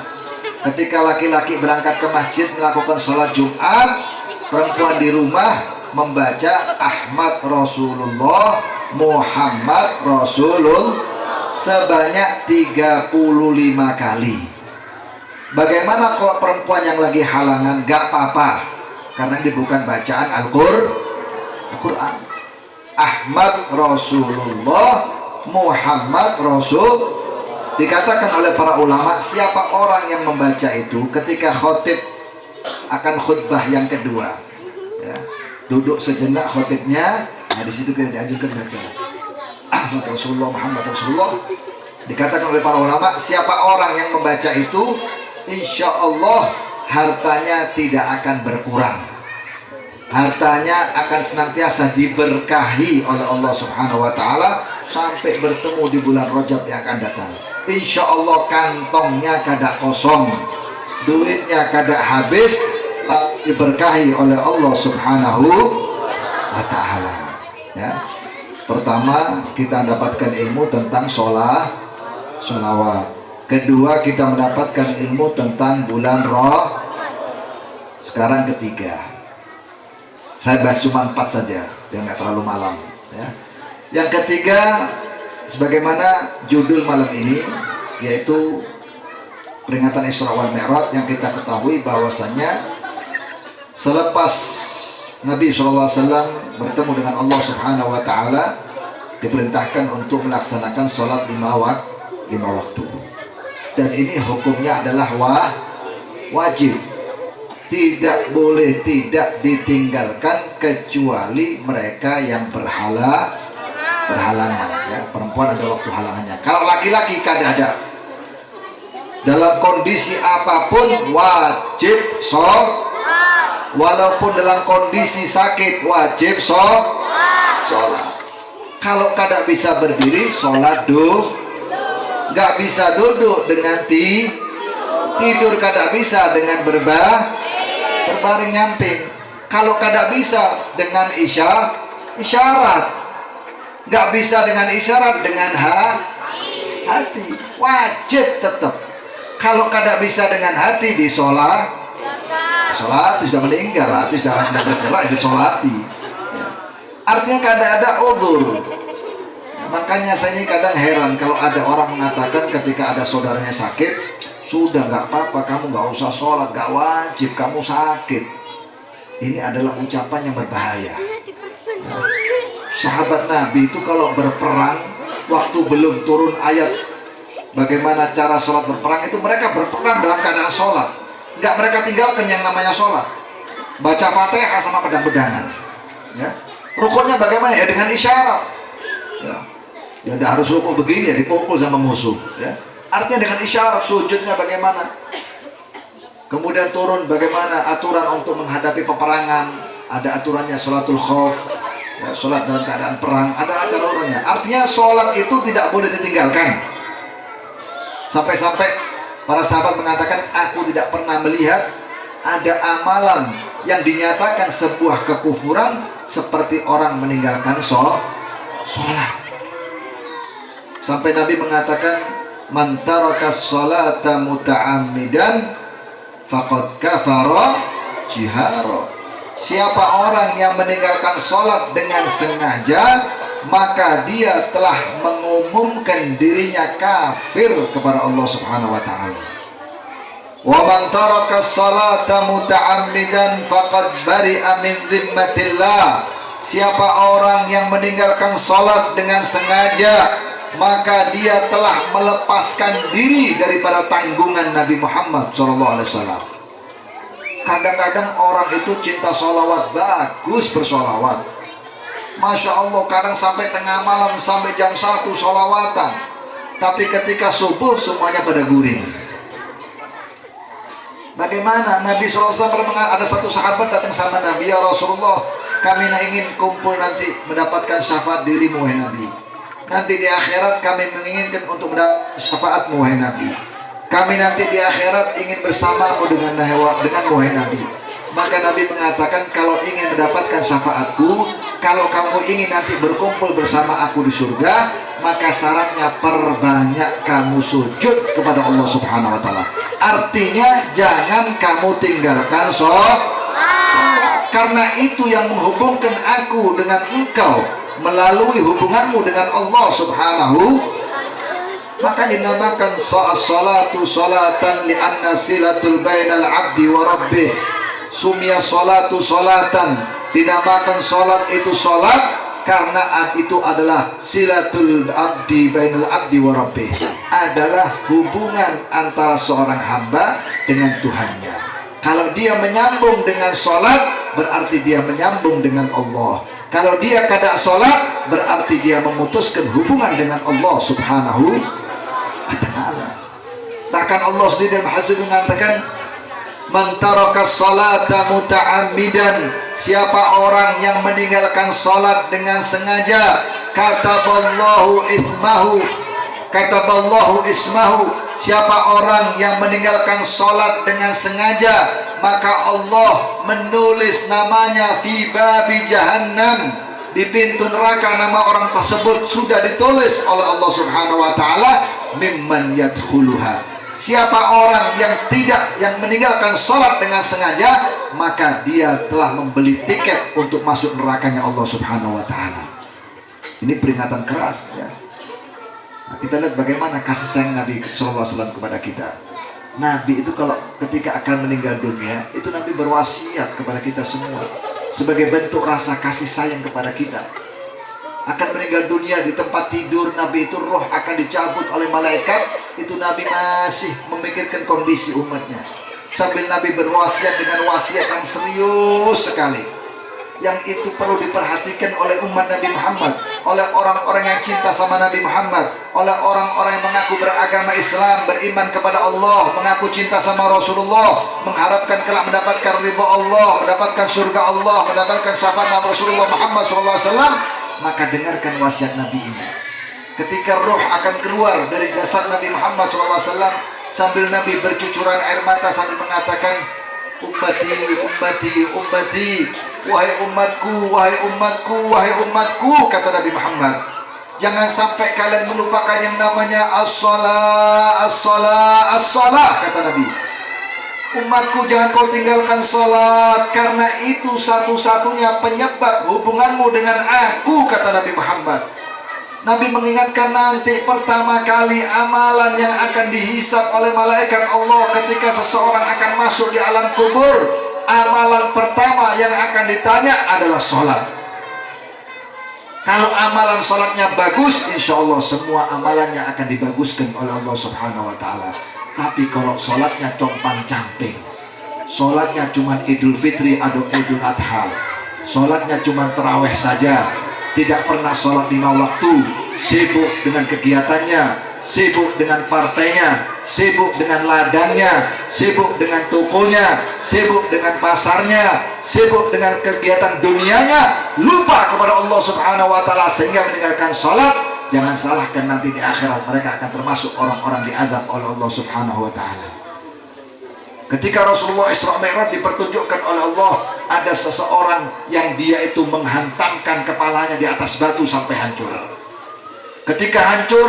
Ketika laki-laki berangkat ke masjid melakukan sholat Jumat, perempuan di rumah membaca Ahmad Rasulullah Muhammad Rasulullah sebanyak 35 kali. Bagaimana kalau perempuan yang lagi halangan? Gak apa-apa, karena ini bukan bacaan Al-Quran. Ahmad Rasulullah Muhammad Rasul. Dikatakan oleh para ulama, siapa orang yang membaca itu ketika khotib akan khutbah yang kedua ya, duduk sejenak khotibnya, nah disitu kita dianjurkan baca Ahmad Rasulullah Muhammad Rasulullah. Dikatakan oleh para ulama, siapa orang yang membaca itu, insya Allah hartanya tidak akan berkurang, hartanya akan senantiasa diberkahi oleh Allah Subhanahu wa ta'ala sampai bertemu di bulan Rajab yang akan datang. Insya Allah kantongnya kada kosong, duitnya kada habis, diberkahi oleh Allah Subhanahu wa Ta'ala. Ya. Pertama, kita mendapatkan ilmu tentang sholawat. Kedua, kita mendapatkan ilmu tentang bulan Roh. Sekarang ketiga, saya bahas cuma 4 saja biar nggak terlalu malam ya. Yang ketiga, sebagaimana judul malam ini, yaitu peringatan Isra wal Mi'raj, yang kita ketahui bahwasanya selepas Nabi SAW bertemu dengan Allah Subhanahu wa Ta'ala, diperintahkan untuk melaksanakan sholat 5 waktu. Dan ini hukumnya adalah wajib, tidak boleh tidak ditinggalkan kecuali mereka yang berhalangan ya. Perempuan ada waktu halangannya. Kalau laki-laki kada, dalam kondisi apapun wajib walaupun dalam kondisi sakit wajib sholat. Kalau kada bisa berdiri, sholat nggak bisa duduk dengan tidur, kada bisa dengan berbaring nyamping. Kalau kada bisa dengan isyarat, nggak bisa dengan isyarat, dengan hati, wajib tetap. Kalau kada bisa dengan hati, sholat sudah meninggal, hati sudah bergerak, disolati ya. Artinya kada ada uzur. Makanya saya ini kadang heran kalau ada orang mengatakan ketika ada saudaranya sakit, sudah nggak apa-apa, kamu nggak usah sholat, nggak wajib, kamu sakit. Ini adalah ucapan yang berbahaya ya. Sahabat Nabi itu kalau berperang, waktu belum turun ayat bagaimana cara sholat berperang, itu mereka berperang dalam keadaan sholat. Nggak mereka tinggalkan yang namanya sholat. Baca Fatihah sama pedang-pedangan ya. Rukuknya bagaimana ya, dengan isyarat ya. Ya tidak harus rukuk begini ya, dipukul sama musuh ya. Artinya dengan isyarat. Sujudnya bagaimana, kemudian turun bagaimana aturan untuk menghadapi peperangan, ada aturannya. Sholatul khauf ya, sholat dalam keadaan perang, ada aturannya. Artinya sholat itu tidak boleh ditinggalkan. Sampai-sampai para sahabat mengatakan, aku tidak pernah melihat ada amalan yang dinyatakan sebuah kekufuran seperti orang meninggalkan sholat. Sampai Nabi mengatakan, man taraka sholata muta'ammidan faqad kafara jihara. Siapa orang yang meninggalkan sholat dengan sengaja, maka dia telah mengumumkan dirinya kafir kepada Allah Subhanahu wa Ta'ala. Wa man taraka sholata muta'ammidan faqad bari'a min dhimmatillah. Siapa orang yang meninggalkan sholat dengan sengaja, maka dia telah melepaskan diri daripada tanggungan Nabi Muhammad SAW. Kadang-kadang orang itu cinta sholawat, bagus bersolawat, Masya Allah, kadang sampai tengah malam, sampai jam 1 sholawatan. Tapi ketika subuh semuanya pada guring. Bagaimana? Nabi SAW ada satu sahabat datang sama Nabi, ya Rasulullah, kami ingin kumpul nanti mendapatkan syafaat dirimu, wahai Nabi. Nanti di akhirat kami menginginkan untuk mendapat syafaatmu, wahai Nabi. Kami nanti di akhirat ingin bersamamu dengan wahai Nabi. Maka Nabi mengatakan, kalau ingin mendapatkan syafaatku, kalau kamu ingin nanti berkumpul bersama aku di surga, maka syaratnya perbanyak kamu sujud kepada Allah Subhanahu wa Ta'ala. Artinya jangan kamu tinggalkan sholat, karena itu yang menghubungkan aku dengan engkau melalui hubunganmu dengan Allah Subhanahu. Maka dinamakan salatu salatan li'anna silatul bainal abdi wa rabbih. Sumya salatu salatan, dinamakan salat itu salat karena itu adalah silatul abdi bainal abdi wa rabbih, adalah hubungan antara seorang hamba dengan Tuhannya. Kalau dia menyambung dengan salat, berarti dia menyambung dengan Allah. Kalau dia kada salat, berarti dia memutuskan hubungan dengan Allah Subhanahu wa Ta'ala. Bahkan Allah sendiri dalam hadis mengatakan, man taraka salata muta'ammidan, siapa orang yang meninggalkan salat dengan sengaja, kataballahu ismahu, siapa orang yang meninggalkan salat dengan sengaja, maka Allah menulis namanya fi babi jahannam, di pintu neraka nama orang tersebut sudah ditulis oleh Allah Subhanahu wa taala, mimman yadkhuluha. Siapa orang yang meninggalkan sholat dengan sengaja, maka dia telah membeli tiket untuk masuk nerakanya Allah Subhanahu wa taala. Ini peringatan keras ya. Nah, kita lihat bagaimana kasih sayang Nabi SAW kepada kita. Nabi itu kalau ketika akan meninggal dunia, itu Nabi berwasiat kepada kita semua sebagai bentuk rasa kasih sayang kepada kita. Akan meninggal dunia di tempat tidur Nabi itu, roh akan dicabut oleh malaikat, itu Nabi masih memikirkan kondisi umatnya, sambil Nabi berwasiat dengan wasiat yang serius sekali, yang itu perlu diperhatikan oleh umat Nabi Muhammad, oleh orang-orang yang cinta sama Nabi Muhammad, oleh orang-orang yang mengaku beragama Islam, beriman kepada Allah, mengaku cinta sama Rasulullah, mengharapkan kelak mendapatkan ridha Allah, mendapatkan surga Allah, mendapatkan syafaat Rasulullah Muhammad SAW. Maka dengarkan wasiat Nabi ini. Ketika roh akan keluar dari jasad Nabi Muhammad SAW, sambil Nabi bercucuran air mata sambil mengatakan, ummati, ummati, ummati, wahai umatku, wahai umatku, wahai umatku, kata Nabi Muhammad, jangan sampai kalian melupakan yang namanya as-salah, as-salah, as-salah, kata Nabi. Umatku, jangan kau tinggalkan sholat, karena itu satu-satunya penyebab hubunganmu dengan aku, kata Nabi Muhammad. Nabi mengingatkan nanti pertama kali amalan yang akan dihisab oleh malaikat Allah ketika seseorang akan masuk di alam kubur, amalan pertama yang akan ditanya adalah sholat. Kalau amalan sholatnya bagus, insya Allah semua amalannya akan dibaguskan oleh Allah Subhanahu wa ta'ala. Tapi kalau sholatnya compang-camping, sholatnya cuma Idul Fitri atau Idul Adha, sholatnya cuma terawih saja, tidak pernah sholat 5 waktu, sibuk dengan kegiatannya, sibuk dengan partainya, sibuk dengan ladangnya, sibuk dengan tokonya, sibuk dengan pasarnya, sibuk dengan kegiatan dunianya, lupa kepada Allah Subhanahu wa ta'ala sehingga meninggalkan sholat. Jangan salahkan nanti di akhirat mereka akan termasuk orang-orang diazab oleh Allah Subhanahu wa ta'ala. Ketika Rasulullah Isra Mi'raj dipertunjukkan oleh Allah, ada seseorang yang dia itu menghantamkan kepalanya di atas batu sampai hancur. Ketika hancur,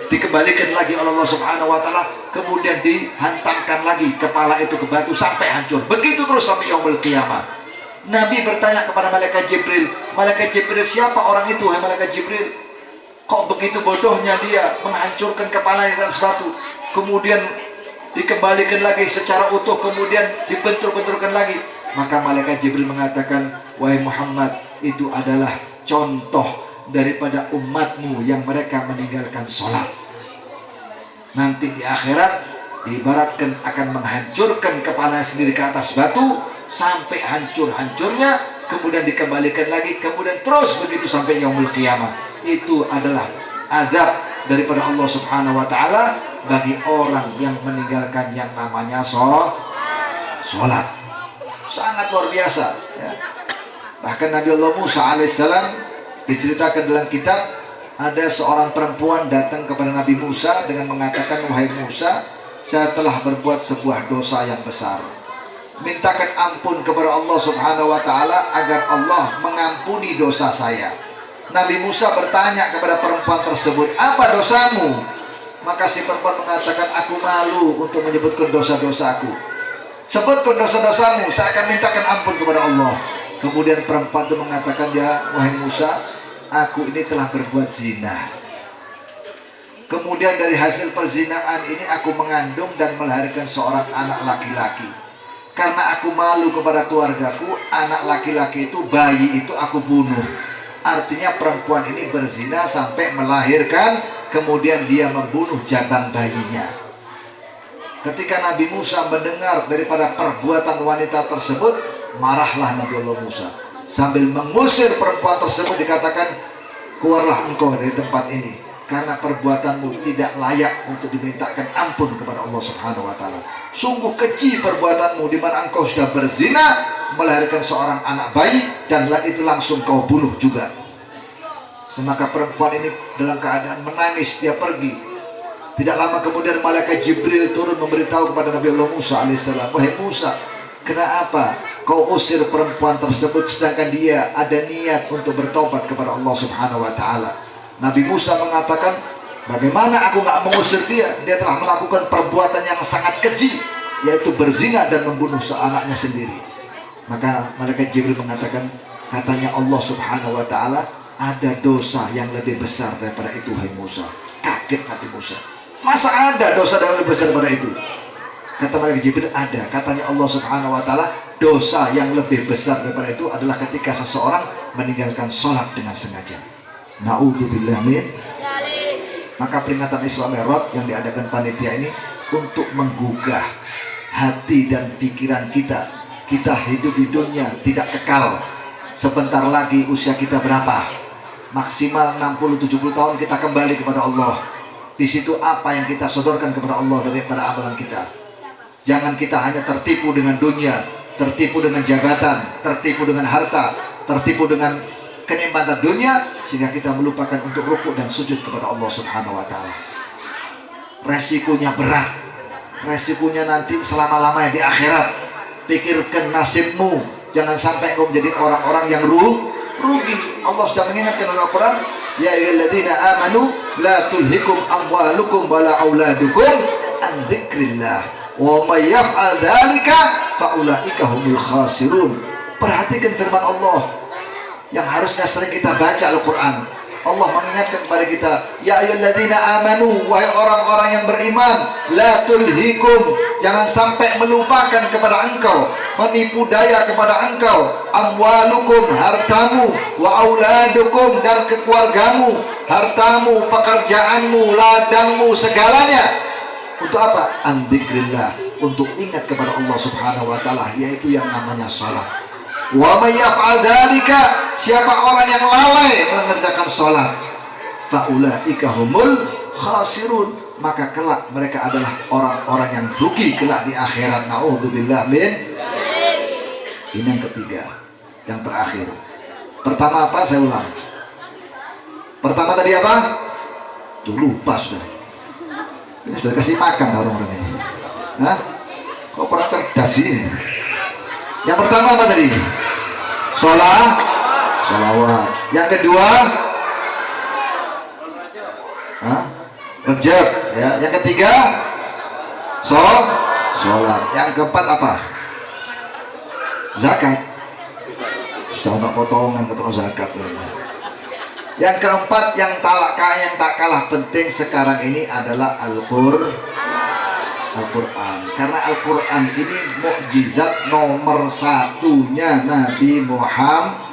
dikembalikan lagi oleh Allah Subhanahu wa ta'ala, kemudian dihantamkan lagi kepala itu ke batu sampai hancur. Begitu terus sampai yaumul qiyamah. Nabi bertanya kepada malaikat Jibril, malaikat Jibril, siapa orang itu, hai malaikat Jibril? Kok begitu bodohnya dia menghancurkan kepala di atas batu, kemudian dikembalikan lagi secara utuh, kemudian dibentur-benturkan lagi. Maka malaikat Jibril mengatakan, wahai Muhammad, itu adalah contoh daripada umatmu yang mereka meninggalkan sholat. Nanti di akhirat diibaratkan akan menghancurkan kepala sendiri ke atas batu sampai hancur-hancurnya, kemudian dikembalikan lagi, kemudian terus begitu sampai yaumul qiyamah. Itu adalah azab daripada Allah Subhanahu wa ta'ala bagi orang yang meninggalkan yang namanya sholat. Sangat luar biasa ya. Bahkan Nabi Allah Musa alaihissalam diceritakan dalam kitab, ada seorang perempuan datang kepada Nabi Musa dengan mengatakan, wahai Musa, saya telah berbuat sebuah dosa yang besar, mintakan ampun kepada Allah Subhanahu wa ta'ala agar Allah mengampuni dosa saya. Nabi Musa bertanya kepada perempuan tersebut, apa dosamu? Maka si perempuan mengatakan, aku malu untuk menyebutkan dosa-dosaku. Sebutkan dosa-dosamu, saya akan mintakan ampun kepada Allah. Kemudian perempuan itu mengatakan, ya wahai Musa, aku ini telah berbuat zina. Kemudian dari hasil perzinaan ini aku mengandung dan melahirkan seorang anak laki-laki. Karena aku malu kepada keluargaku, anak laki-laki itu, bayi itu aku bunuh. Artinya perempuan ini berzina sampai melahirkan, kemudian dia membunuh jabang bayinya. Ketika Nabi Musa mendengar daripada perbuatan wanita tersebut, marahlah Nabi Allah Musa. Sambil mengusir perempuan tersebut dikatakan, keluarlah engkau dari tempat ini, karena perbuatanmu tidak layak untuk dimintakan ampun kepada Allah Subhanahu wa ta'ala. Sungguh keji perbuatanmu, di mana engkau sudah berzina, melahirkan seorang anak bayi, dan itu langsung kau bunuh juga. Semaka perempuan ini dalam keadaan menangis, dia pergi. Tidak lama kemudian malaikat Jibril turun memberitahu kepada Nabi Allah Musa alaihissalam, wahai Musa, kenapa kau usir perempuan tersebut sedangkan dia ada niat untuk bertobat kepada Allah Subhanahu wa taala? Nabi Musa mengatakan, bagaimana aku nggak mengusir dia? Dia telah melakukan perbuatan yang sangat keji, yaitu berzina dan membunuh seanaknya sendiri. Maka malaikat Jibril mengatakan, katanya Allah Subhanahu wa taala, ada dosa yang lebih besar daripada itu, hai Musa. Kaget Nabi Musa. Masa ada dosa yang lebih besar daripada itu? Kata malaikat Jibril, ada. Katanya Allah Subhanahu wa taala, dosa yang lebih besar daripada itu adalah ketika seseorang meninggalkan sholat dengan sengaja. Na'udzubillah min. Maka peringatan Isra Mi'raj yang diadakan panitia ini untuk menggugah hati dan pikiran kita. Kita hidup di dunia tidak kekal. Sebentar lagi usia kita berapa? Maksimal 60-70 tahun kita kembali kepada Allah. Di situ apa yang kita sodorkan kepada Allah daripada amalan kita. Jangan kita hanya tertipu dengan dunia, tertipu dengan jabatan, tertipu dengan harta, tertipu dengan kenikmatan dunia, sehingga kita melupakan untuk rukuk dan sujud kepada Allah Subhanahu wa taala. Resikonya berat. Resikonya nanti selama-lamanya di akhirat. Pikirkan nasibmu, jangan sampai engkau menjadi orang-orang yang rugi. Allah sudah mengingatkan dalam Al-Quran, ya ayyuhalladzina amanu la tulhikum amwalukum wala auladukum an dzikrillah wa may yaf'al dzalika fa ulaika humul khasirun. Perhatikan firman Allah yang harusnya sering kita baca Al-Quran. Allah mengingatkan kepada kita, ya ayyuhalladzina amanu, wahai orang-orang yang beriman, la tulhikum, jangan sampai melupakan kepada engkau, menipu daya kepada engkau, amwalukum, hartamu, wa auladukum, dan keluargamu, hartamu, pekerjaanmu, ladangmu, segalanya. Untuk apa? An dzikrillah, untuk ingat kepada Allah Subhanahu wa taala, yaitu yang namanya salat. Wa may yaf'al dzalika, siapa orang yang lalai mengerjakan salat, fa ulaika humul khasirun, maka kelak mereka adalah orang-orang yang rugi kelak di akhirat. Naudzubillah min. Ini yang ketiga, yang terakhir. Pertama apa? Saya ulang. Pertama tadi apa? Tuh lupa sudah. Ini sudah kasih makan orang-orang ini. Hah? Kok pernah cerdas ini? Yang pertama apa tadi? Sholawat. Yang kedua, Rajab. Ya. Yang ketiga, sholat. Yang keempat apa? Zakat. Sudah ada potongan ketua zakat. Yang keempat, yang tak kalah penting sekarang ini adalah Al-Quran. Karena Al-Quran ini mukjizat nomor satunya Nabi Muhammad.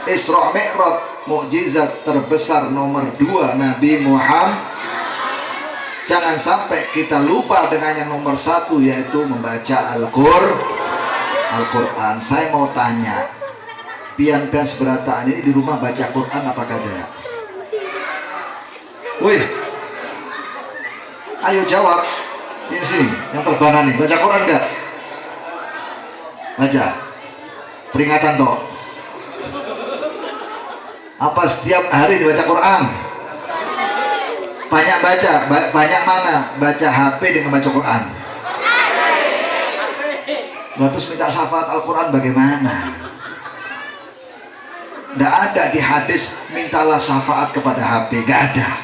Isra Mi'raj, mukjizat terbesar nomor 2 Nabi Muhammad. Jangan sampai kita lupa dengan yang nomor 1, yaitu membaca Al-Quran. Saya mau tanya, pian-pian seberataan ini di rumah baca Quran apakah ada? Wih, ayo jawab. Ini sini, yang terbangan nih, baca Quran enggak? Baca. Peringatan dong. Apa setiap hari dibaca Quran? Banyak baca, banyak mana? Baca HP dengan baca Quran. Lalu terus minta syafaat Al-Quran bagaimana? Tidak ada di hadis mintalah syafaat kepada HP, gak ada.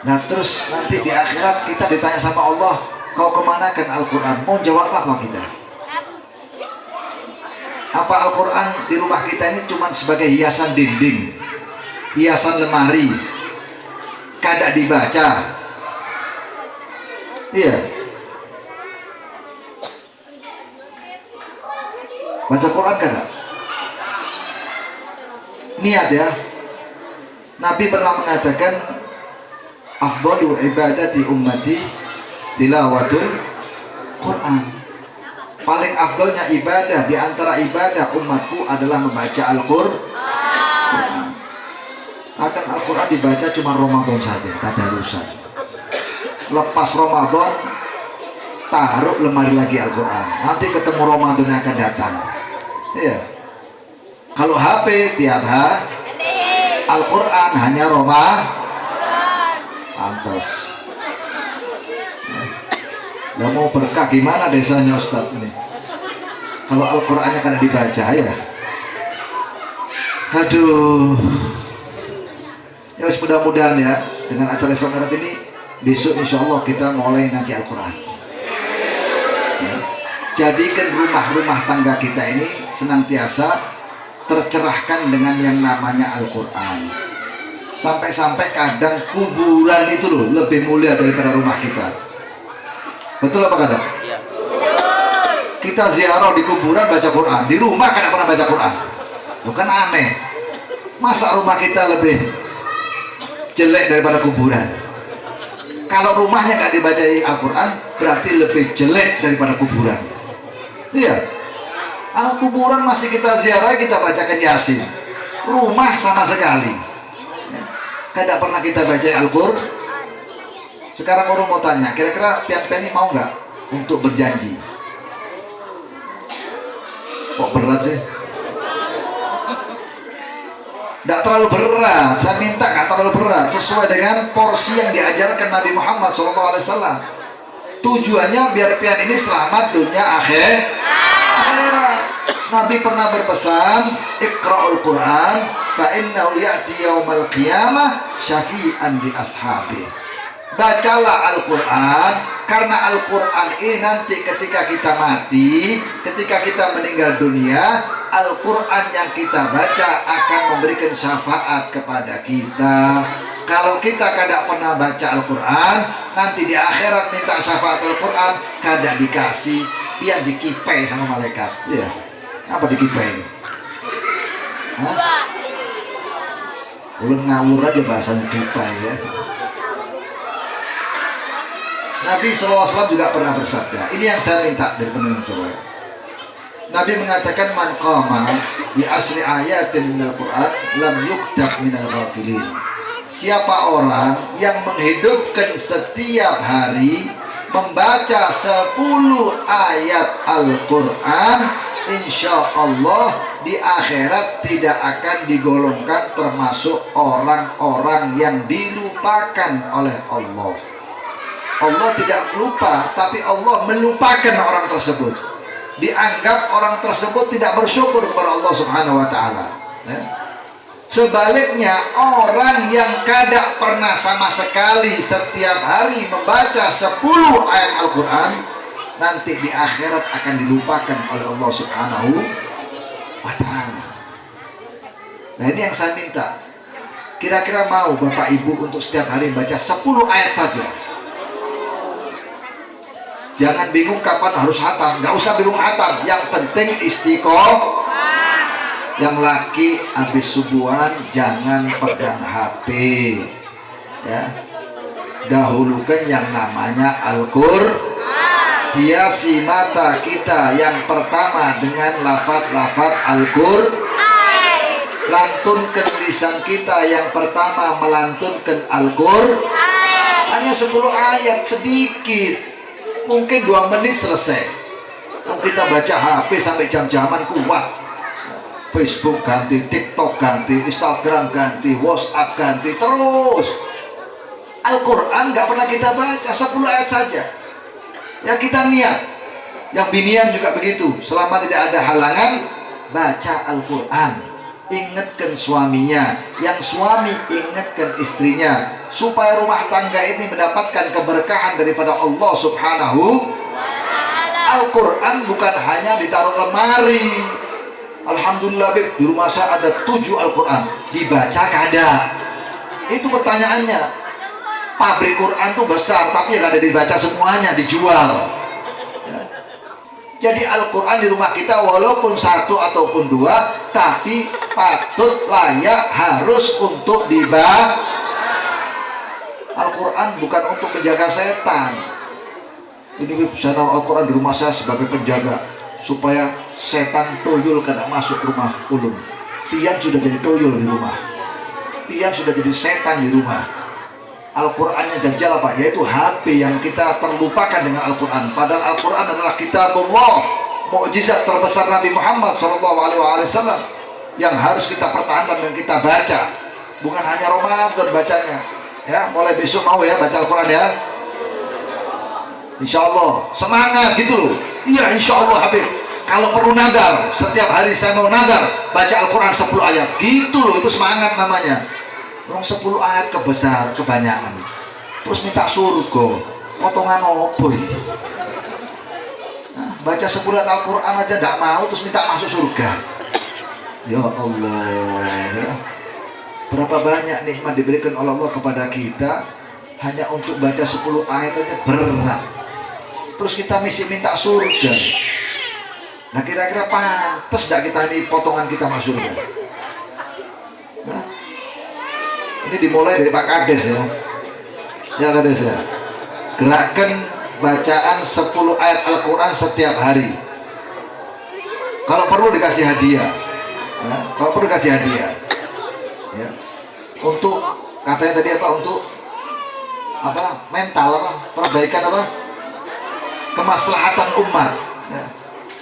Nah terus nanti di akhirat kita ditanya sama Allah, kau kemanakan Al-Quran? Mau jawab apa kita? Apa Al-Quran di rumah kita ini cuma sebagai hiasan dinding, hiasan lemari, kada dibaca? Iya. Baca Quran kada? Niat ya. Nabi pernah mengatakan, afdalu ibadati ummati tilawatul Quran. Paling afdalnya ibadah di antara ibadah umatku adalah membaca Al-Quran. Kadang Al-Quran dibaca cuma Ramadan saja, tadarusan. Lepas Ramadan taruh lemari lagi Al-Quran. Nanti ketemu Ramadan yang akan datang. Iya. Kalau HP tiap hari, Al-Quran hanya Ramadan. atas. Nah, mau berkah gimana desanya Ustadz ini? Kalau Al-Qur'annya kada dibaca ya. Aduh. Ya mudah-mudahan ya dengan acara Isra Mi'raj ini besok insya Allah kita mulai ngaji Al-Quran ya. Jadikan rumah-rumah tangga kita ini senantiasa tercerahkan dengan yang namanya Al-Quran. Sampai-sampai kadang kuburan itu loh lebih mulia daripada rumah kita. Betul apa kadang? Kita ziarah di kuburan baca Quran, di rumah kadang pernah baca Quran. Bukan aneh. Masa rumah kita lebih jelek daripada kuburan? Kalau rumahnya nggak dibacai Al-Quran berarti lebih jelek daripada kuburan. Iya. Kuburan masih kita ziarah, kita bacakan Yasin. Rumah sama sekali ya. Tidak pernah kita baca Al-Quran. Sekarang orang mau tanya, kira-kira pian-pian ini mau nggak untuk berjanji? Kok berat sih? Tidak terlalu berat, saya minta nggak terlalu berat, sesuai dengan porsi yang diajarkan Nabi Muhammad SAW. Tujuannya biar pian ini selamat dunia akhirat. Nabi pernah berpesan, Iqra'ul Quran fa innahu ya'ti yaumal qiyamah syafi'an di ashabi. Bacalah Al-Quran, karena Al-Quran ini nanti ketika kita mati, ketika kita meninggal dunia, Al-Quran yang kita baca akan memberikan syafaat kepada kita. Kalau kita kada pernah baca Al-Quran, nanti di akhirat minta syafaat Al-Quran, kada dikasih, biar dikipai sama malaikat. Iya, apa dikipai? Hah? Ulun ngawur aja bahasanya kipai ya. Nabi SAW juga pernah bersabda, ini yang saya minta dari pendengar saya. Nabi mengatakan, man qama bi asri ayatin minal Qur'an lam yuktab minal ghafilin. Siapa orang yang menghidupkan setiap hari membaca 10 ayat Al-Quran, insya Allah di akhirat tidak akan digolongkan termasuk orang-orang yang dilupakan oleh Allah. Allah tidak lupa, tapi Allah melupakan orang tersebut. Dianggap orang tersebut tidak bersyukur kepada Allah Subhanahu wa Ta'ala ya. Sebaliknya, orang yang kada pernah sama sekali setiap hari membaca 10 ayat Al-Quran, nanti di akhirat akan dilupakan oleh Allah Subhanahu wa Ta'ala. Nah, ini yang saya minta. Kira-kira mau Bapak Ibu untuk setiap hari baca 10 ayat saja? Jangan bingung kapan harus hatam, nggak usah bingung hatam, yang penting istiqomah. Yang laki habis subuhan jangan pegang HP ya, dahulukan yang namanya Al-Qur'an. Hiasi mata kita yang pertama dengan lafaz-lafaz Al-Qur'an. Lantunkan lisan kita yang pertama melantunkan Al-Qur'an. Hanya 10 ayat, sedikit. Mungkin 2 menit selesai. Kita baca HP sampai jam-jaman kuat. Facebook ganti, TikTok ganti, Instagram ganti, WhatsApp ganti, terus. Al-Quran gak pernah kita baca, 10 ayat saja. Ya kita niat. Yang binian juga begitu. Selama tidak ada halangan, baca Al-Quran. Ingatkan suaminya, yang suami ingatkan istrinya, supaya rumah tangga ini mendapatkan keberkahan daripada Allah Subhanahu. Al-Quran bukan hanya ditaruh lemari. Alhamdulillah di rumah saya ada 7 Al-Quran, dibaca kada? Itu pertanyaannya. Pabrik Quran tuh besar, tapi gak ada dibaca semuanya, dijual. Jadi Al-Quran di rumah kita walaupun 1 ataupun 2, tapi patut, layak, harus untuk dibaca. Al-Quran bukan untuk menjaga setan. Ini saya taruh Al-Quran di rumah saya sebagai penjaga, supaya setan toyol kada masuk rumah ulun. Pian sudah jadi toyol di rumah, pian sudah jadi setan di rumah. Al-Qurannya dajjal apa? Yaitu HP yang kita terlupakan dengan Al-Quran. Padahal Al-Quran adalah kitabullah, mukjizat terbesar Nabi Muhammad SAW, yang harus kita pertahankan dan kita baca. Bukan hanya Ramadan bacanya, Ya, mulai besok mau ya baca Al-Quran ya. Insya Allah, semangat gitu loh. Iya, insya Allah Habib. Kalau perlu nadar, setiap hari saya mau nadar baca Al-Quran 10 ayat. Gitu loh, itu semangat namanya. Orang 10 ayat kebesar, kebanyakan. Terus minta surga, potongan opo ini. Nah, baca 10 ayat Al-Quran aja tidak mau, terus minta masuk surga. Ya Allah ya. Berapa banyak nikmat diberikan oleh Allah kepada kita, hanya untuk baca 10 ayat aja berat. Terus kita mesti minta surga. Nah, kira-kira pantas tidak kita ini potongan kita masuk surga? Nah, ini dimulai dari Pak Kades ya. Ya Kades ya. Gerakan bacaan 10 ayat Al-Quran setiap hari. Kalau perlu dikasih hadiah. Nah, kalau perlu dikasih hadiah. Ya. Untuk katanya tadi apa, untuk apa, mental apa, perbaikan apa, kemaslahatan umat ya.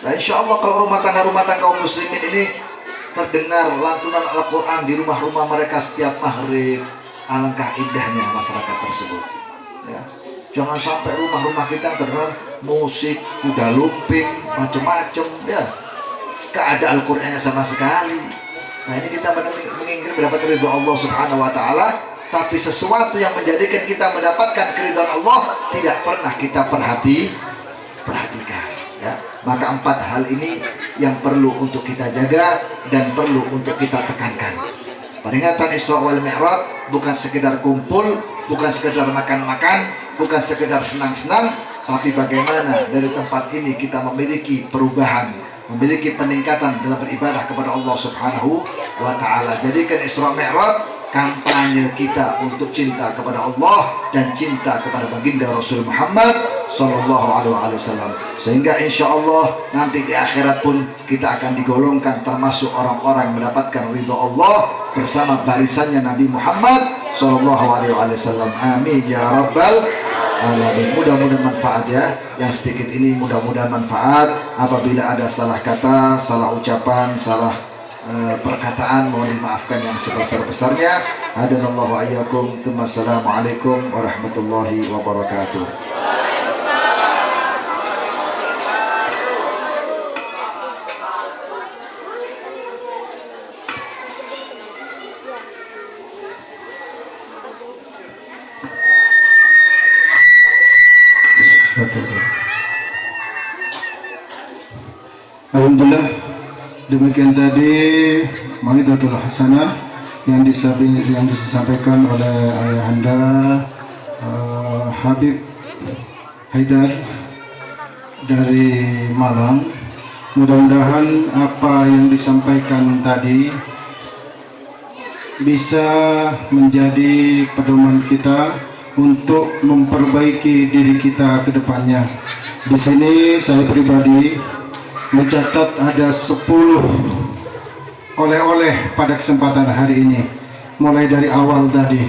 Nah, insya Allah kalau rumah tangga kaum muslimin ini terdengar lantunan Al-Quran di rumah-rumah mereka setiap maghrib, alangkah indahnya masyarakat tersebut ya. Jangan sampai rumah-rumah kita terdengar musik, kuda lumping, macam-macam ya, gak ada Al-Qurannya sama sekali. Nah, ini kita menginginkan mendapat ridho Allah Subhanahu wa Ta'ala, tapi sesuatu yang menjadikan kita mendapatkan keridhaan Allah tidak pernah kita perhatikan ya. Maka 4 hal ini yang perlu untuk kita jaga dan perlu untuk kita tekankan. Peringatan Isra wal Mi'raj bukan sekedar kumpul, bukan sekedar makan-makan, bukan sekedar senang-senang, tapi bagaimana dari tempat ini kita memiliki perubahan, memiliki peningkatan dalam beribadah kepada Allah Subhanahu wa Ta'ala. Jadikan Isra Mi'raj kampanye kita untuk cinta kepada Allah dan cinta kepada baginda Rasul Muhammad Sallallahu Alaihi Wasallam, sehingga insya Allah nanti di akhirat pun kita akan digolongkan termasuk orang-orang yang mendapatkan ridho Allah bersama barisannya Nabi Muhammad Sallallahu Alaihi Wasallam. Amin ya Rabbal Alamin. Mudah-mudahan manfaat ya. Yang sedikit ini mudah-mudahan manfaat. Apabila ada salah kata, salah ucapan, salah perkataan, mohon dimaafkan yang sebesar-besarnya. Hadanallahu wa iyyakum. Assalamualaikum warahmatullahi wabarakatuh. Alhamdulillah, demikian tadi Mau'izatul Hasanah yang disampaikan oleh Ayahanda Habib Haidar dari Malang. Mudah-mudahan apa yang disampaikan tadi bisa menjadi pedoman kita untuk memperbaiki diri kita ke depannya. Di sini saya pribadi mencatat ada 10 oleh-oleh pada kesempatan hari ini, mulai dari awal tadi.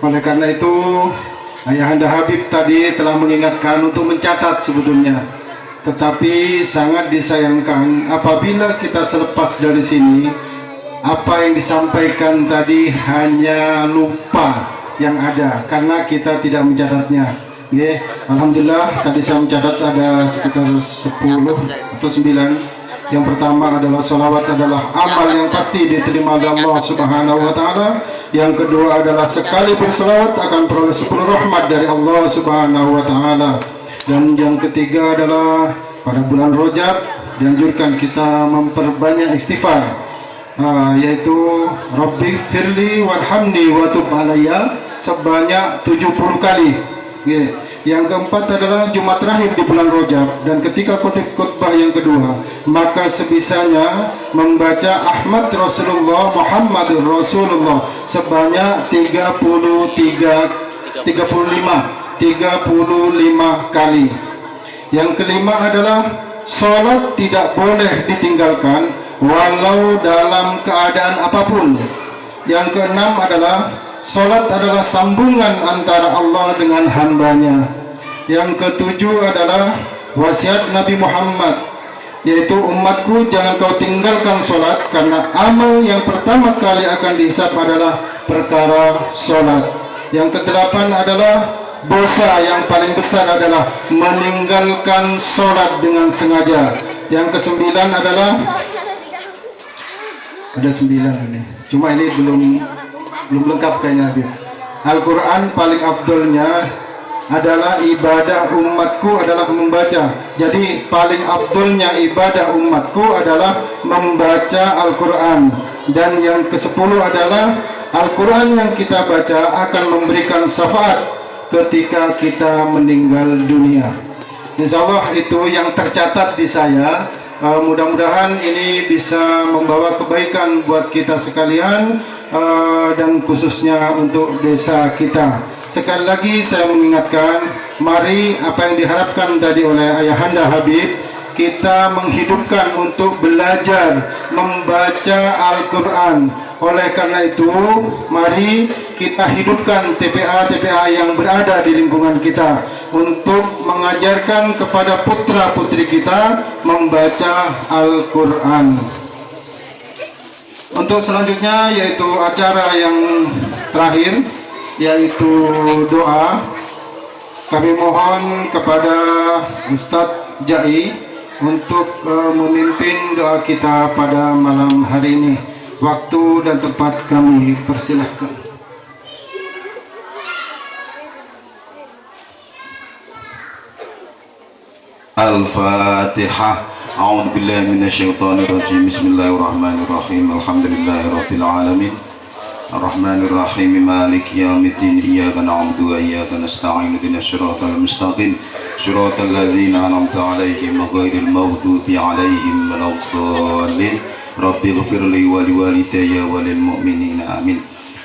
Oleh karena itu Ayahanda Habib tadi telah mengingatkan untuk mencatat sebetulnya, tetapi sangat disayangkan apabila kita selepas dari sini apa yang disampaikan tadi hanya lupa yang ada karena kita tidak mencatatnya. Alhamdulillah tadi saya mencatat ada sekitar 10 atau 9. Yang pertama adalah salawat adalah amal yang pasti diterima oleh Allah Subhanahu wa Ta'ala. Yang kedua adalah sekali bersalawat akan peroleh 10 rahmat dari Allah Subhanahu wa Ta'ala. Dan yang ketiga adalah pada bulan Rajab dianjurkan kita memperbanyak istighfar, yaitu Rabbi firli warhamni wa tub alayya sebanyak 70 kali. Yang keempat adalah Jumat terakhir di bulan Rajab, dan ketika khutbah yang kedua maka sebisanya membaca Ahmad Rasulullah Muhammadur Rasulullah sebanyak 35 kali. Yang kelima adalah sholat tidak boleh ditinggalkan walau dalam keadaan apapun. Yang keenam adalah salat adalah sambungan antara Allah dengan hambanya. Yang ketujuh adalah wasiat Nabi Muhammad, yaitu umatku jangan kau tinggalkan salat karena amal yang pertama kali akan dihisab adalah perkara salat. Yang kedelapan adalah dosa yang paling besar adalah meninggalkan sholat dengan sengaja. Yang kesembilan adalah ada 9 ini. Cuma ini belum lengkap kayaknya. Al-Quran paling afdolnya adalah ibadah umatku adalah membaca. Jadi paling afdolnya ibadah umatku adalah membaca Al-Quran. Dan yang ke-10 adalah Al-Quran yang kita baca akan memberikan syafaat ketika kita meninggal dunia. Insya Allah itu yang tercatat di saya. Mudah-mudahan ini bisa membawa kebaikan buat kita sekalian, dan khususnya untuk desa kita. Sekali lagi saya mengingatkan, mari apa yang diharapkan tadi oleh Ayahanda Habib, kita menghidupkan untuk belajar membaca Al-Quran. Oleh karena itu, mari kita hidupkan TPA-TPA yang berada di lingkungan kita untuk mengajarkan kepada putra-putri kita membaca Al-Quran. Untuk selanjutnya yaitu acara yang terakhir, yaitu doa. Kami mohon kepada Ustadz Jai untuk memimpin doa kita pada malam hari ini. Waktu dan tempat kami persilahkan. Al-Fatihah. A'udzu billahi minasyaitonir rajim. Bismillahirrahmanirrahim. Alhamdulillahirabbil alamin. Ar-Rahmanir Rahim. Maliki yaumiddin. Iyyaka na'budu wa iyyaka nasta'in. Ihdinas siratal mustaqim. Siratal ladzina an'amta 'alaihim ghairil maghdubi 'alaihim waladdallin. Rabbi ighfirli wa liwalidayya wa lil mu'minina amin.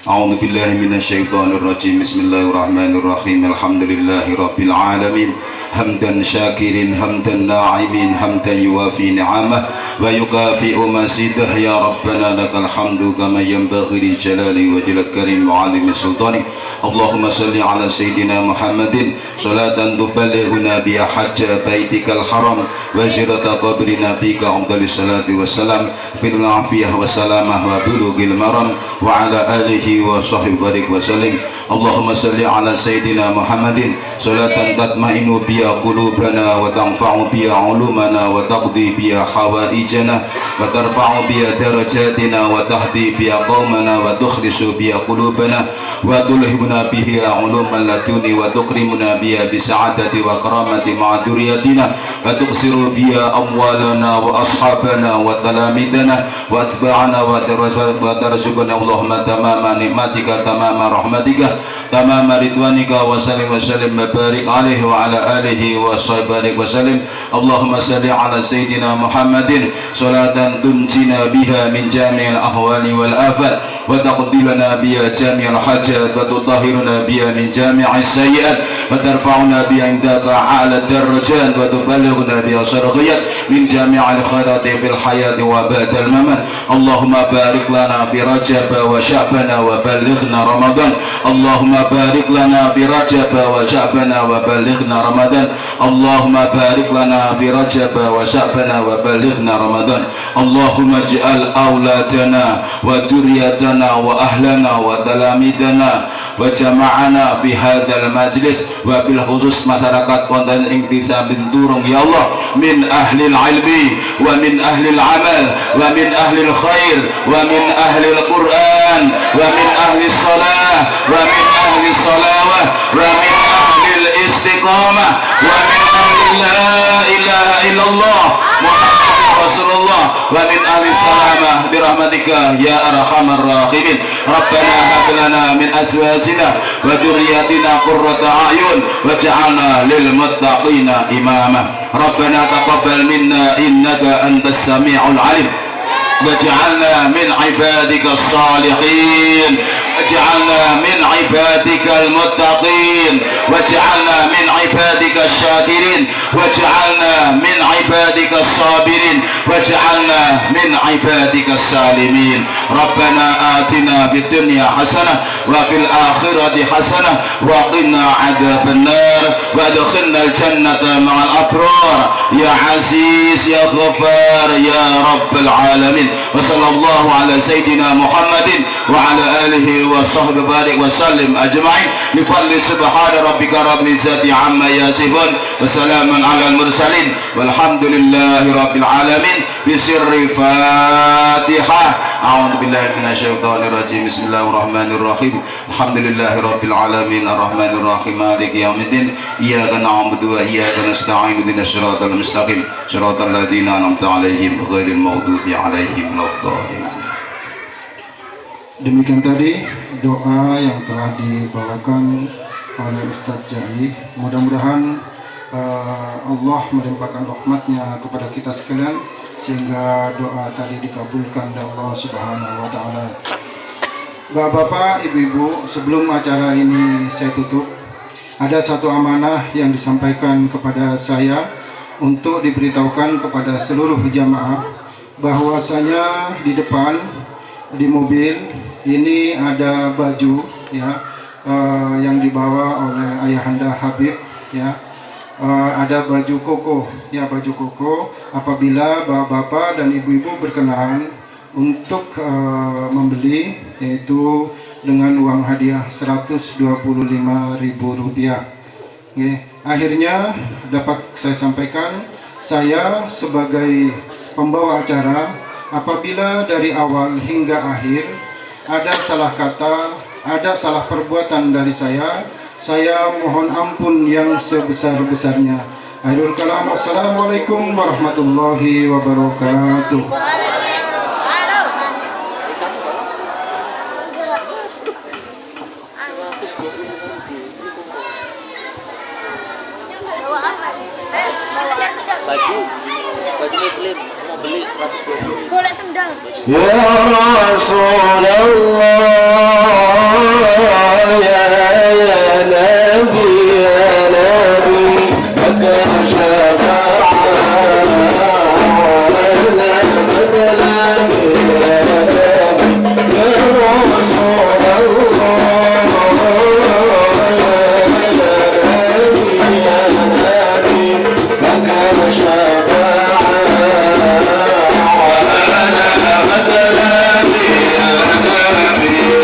A'udzu billahi minasyaitonir rajim. Bismillahirrahmanirrahim. Alhamdulillahi rabbil alamin. Hamdan syakirin, hamdan na'imin, hamdan yuwafi ni'amah wa yukafi'u masidah. Ya Rabbana lakal hamdu kama yanbaghi li jalali wajhil karim wa 'azimi sultani. Allahumma salli ala sayyidina Muhammadin salatan tuballighuna biha hajja baitikal haram wa ziyarata qabri nabika afdalis salati wassalam fil afiyah wa salamah wa bulughil maram wa ala alihi wa sahbihi barik wa sallim. Allahumma salli ala sayyidina Muhammadin salatan tatma'inu biha qulubana wa tanfa'u biha ulumana wa taqdi biha hawaijana wa tarfa'u biha darajatina wa tahdi biha qaumana wa tukhlisu biha qulubana wa tulhibuna biha uluman laduni wa tukrimuna biha bisa'adati wa karamati ma'a duriyatina wa tuqsiru biha amwalana wa ashabana wa talamidana wa atba'ana wa tarzuqana Allahumma tamama nikmatika tamama rahmatika tamama ridwanika wa sallim barik alaihi wa ala alihi wa sahbihi wa sallim. Allahumma salli ala sayyidina Muhammadin salatan tunjina biha min jami'il ahwali wal afat wa taqdilana biha jami'al hajat wa tutahhiruna biha min jami'is sayyi'at wa tarfa'una biha indaka a'la darajat wa tuballighuna biha sarghiyat min jami'il khairati fil hayati wa ba'dal mamat. Allahumma barik lana fi Rajab wa Sya'ban wa ballighna Ramadan. Allahumma barik lana fi Rajab wa Sya'ban wa ballighna Ramadan. Allahumma barik lana fi Rajab wa Sya'ban wa ballighna Ramadan. Allahumma ij'al auladana wa dzurriyyatana wa ahlana wa talamidana wa jama'ana fi hadzal majlis wa bil khusus masyarakat wonten ing desa Binturung ya Allah min ahli ilmi wa min ahli amal wa min ahli khair wa min ahli Quran wa min ahli salah wa min ahli salawah wa min ahli istiqamah wa min ahli la ilaha illallah Muhammadur Rasulullah wa min ahli salamah birahmatika ya arhamar rahimin. Rabbana hab lana min azwajina wa dhurriyyatina qurrata a'yun waj'alna lil muttaqina imama. Rabbana taqabbal minna innaka antas sami'ul 'alim waj'alna min ibadika as-salihin waj'alna min ibadika al-muttaqin waj'alna min ibadika asy-syakirin waj'alna min ibadika as-sabirin waj'alna min ibadika as-salimin. Rabbana atina fid dunya hasanah wa fil akhirati hasanah wa qina adzaban nar wa adkhilna al-jannata ma'al abrar ya aziz ya ghaffar ya rabbal alamin. Wa sallallahu ala sayyidina Muhammadin wa ala alihi wa وصحبه وبارك وسلم أجمعين بفضل سبحان ربك رب العزة عما يصفون وسلام على المرسلين والحمد لله رب العالمين بسر فاتحة أعوذ بالله من الشيطان الرجيم بسم الله الرحمن الرحيم الحمد لله رب العالمين الرحمن الرحيم مالك يوم الدين إياك نعبد وإياك نستعين اهدنا الصراط المستقيم صراط الذين أنعمت عليهم غير المغضوب عليهم ولا الضالين. Demikian tadi doa yang telah dibawakan oleh Ustadz Jai. Mudah-mudahan Allah melimpahkan rahmatnya kepada kita sekalian sehingga doa tadi dikabulkan oleh Allah Subhanahu wa taala. Bapak-bapak, ibu-ibu, sebelum acara ini saya tutup, ada satu amanah yang disampaikan kepada saya untuk diberitahukan kepada seluruh jamaah bahwasanya di depan di mobil ini ada baju ya yang dibawa oleh ayahanda Habib ya. Ada baju koko ya, baju koko. Apabila bapak-bapak dan ibu-ibu berkenan untuk membeli, yaitu dengan uang hadiah Rp125.000. Akhirnya dapat saya sampaikan, saya sebagai pembawa acara, apabila dari awal hingga akhir ada salah kata, ada salah perbuatan dari saya mohon ampun yang sebesar-besarnya. Akhirul kalam, wassalamualaikum warahmatullahi wabarakatuh. Golek sendal. Ya Rasulullah, ya Nabi, maka Yeah.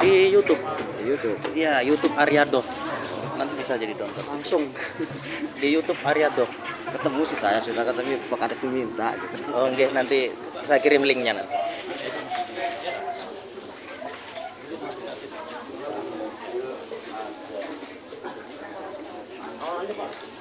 Di YouTube. Di YouTube. Iya, YouTube Aryado. Nanti bisa jadi tonton langsung di YouTube Aryado. Ketemu sih saya sudah ketemu Pak Kades minta gitu. Oh, nggih, nanti saya kirim linknya nanti. Oh,